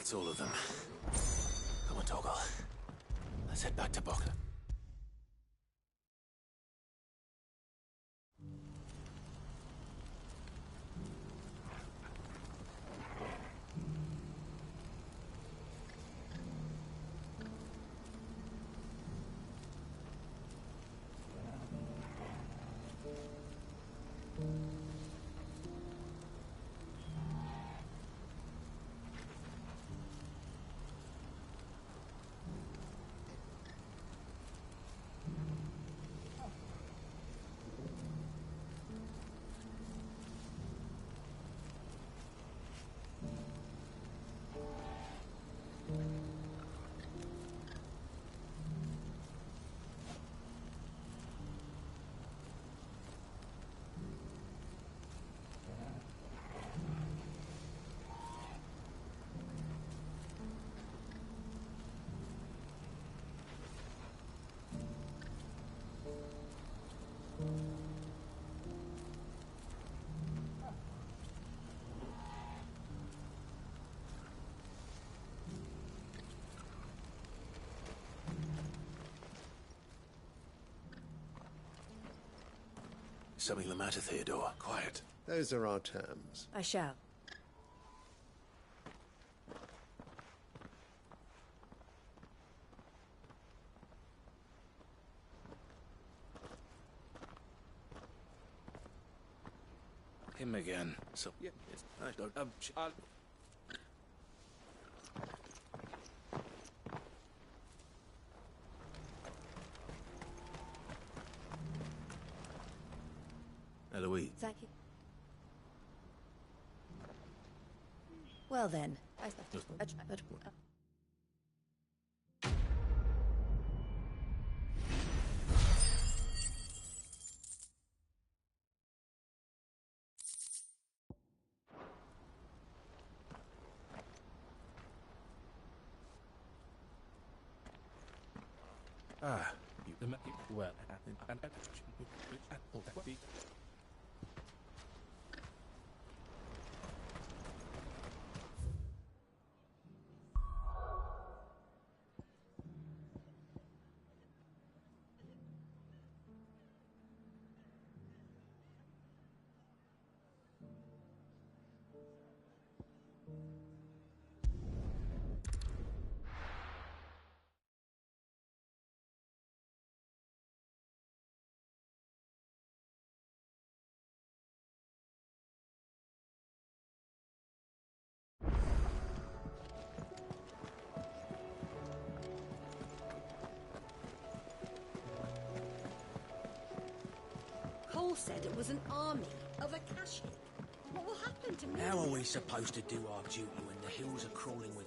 Speaker 11: That's all of them. Come on, Toggle. Let's head back to Bochum.
Speaker 4: Something the matter, Theodore?
Speaker 11: Quiet.
Speaker 8: Those are our terms.
Speaker 1: I shall.
Speaker 11: Him again. So, yeah, yes, I don't. Eloise.
Speaker 1: Thank you. Well then,
Speaker 11: Well,
Speaker 19: Cole said it was an army of Akashic. What will happen to me?
Speaker 23: How are we supposed to do our duty when the hills are crawling with...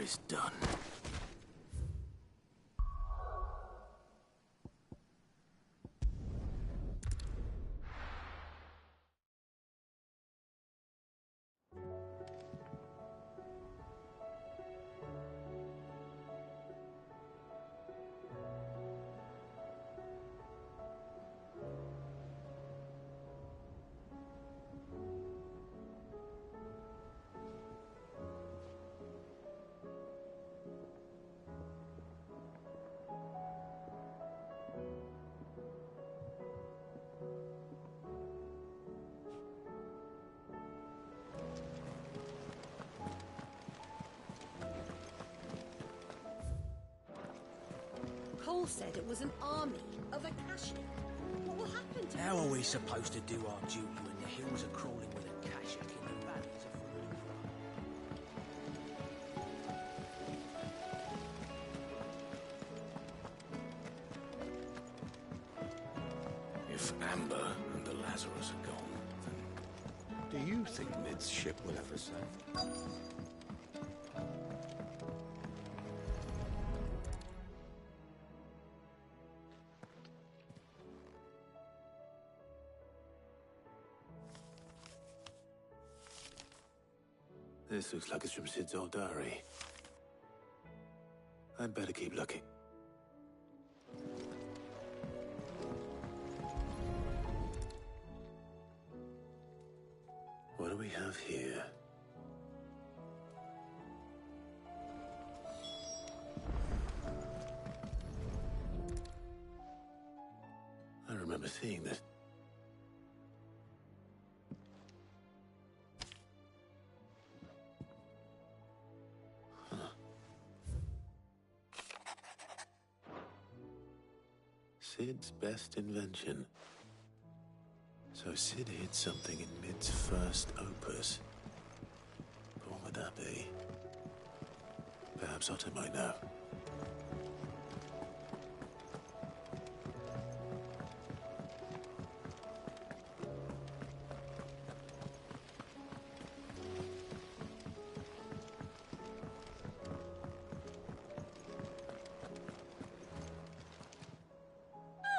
Speaker 11: is done.
Speaker 19: Cole said it was an army of Akashi. What will happen to
Speaker 23: How
Speaker 19: me?
Speaker 23: are we supposed to do our duty when the hills are crawling with Akashic and the valleys are full of crime?
Speaker 18: If Amber and the Lazarus are gone, then do you think Mid's ship will ever sail? This looks like it's from Sid's old diary. I'd better keep looking. What do we have here? I remember seeing this. Sid's best invention. So Sid hid something in Mid's first opus. But what would that be? Perhaps Otto might know.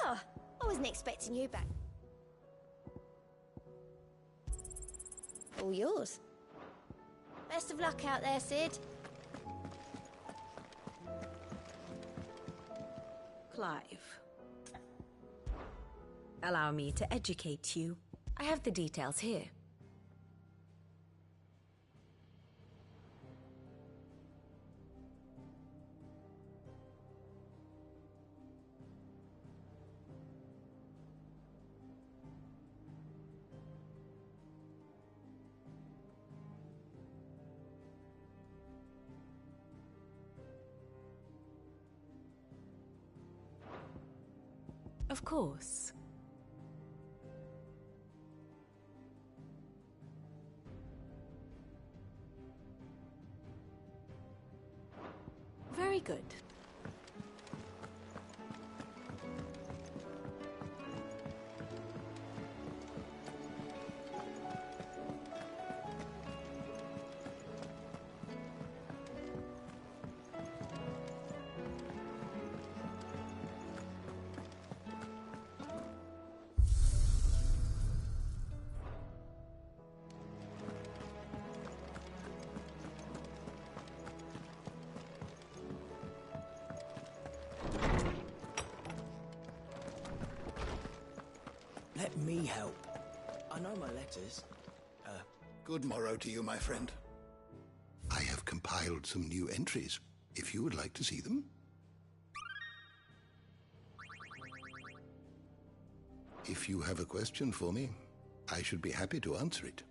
Speaker 1: Oh, I wasn't expecting you back. All yours. Best of luck out there, Sid.
Speaker 8: Clive. Allow me to educate you. I have the details here. Of course. Very good.
Speaker 23: Let me help. I know my letters.
Speaker 20: Good morrow to you, my friend. I have compiled some new entries, if you would like to see them. If you have a question for me, I should be happy to answer it.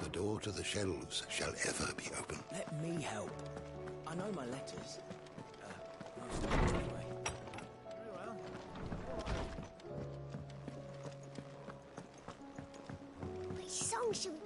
Speaker 20: the door to the shelves shall ever be open.
Speaker 23: Let me help. I know my letters. Most of them anyway.
Speaker 3: Very well.
Speaker 9: Which song should we...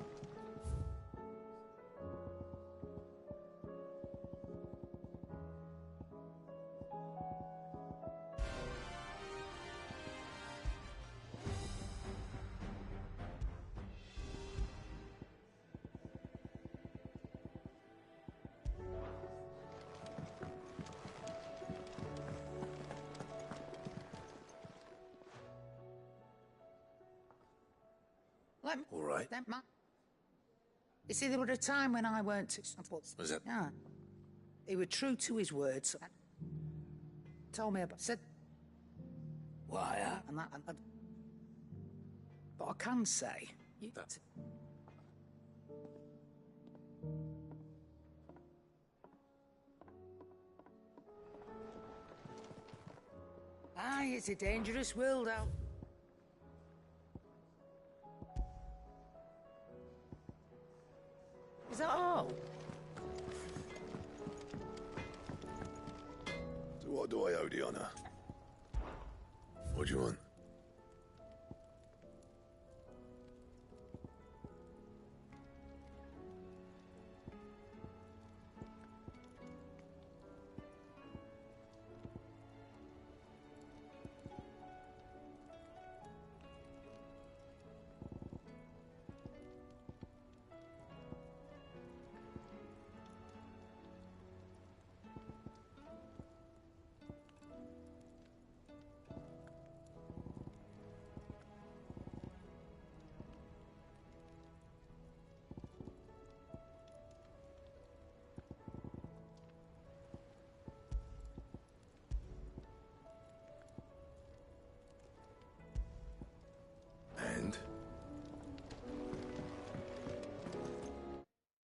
Speaker 7: All right.
Speaker 21: You see, there was a time when I weren't...
Speaker 7: Was that?
Speaker 21: Yeah. He was true to his words. Told me about... Said...
Speaker 7: Why,
Speaker 21: And that... But I can say...
Speaker 7: That...
Speaker 21: Aye, it's a dangerous world out. Is that all?
Speaker 11: So what do I owe the honor? What do you want?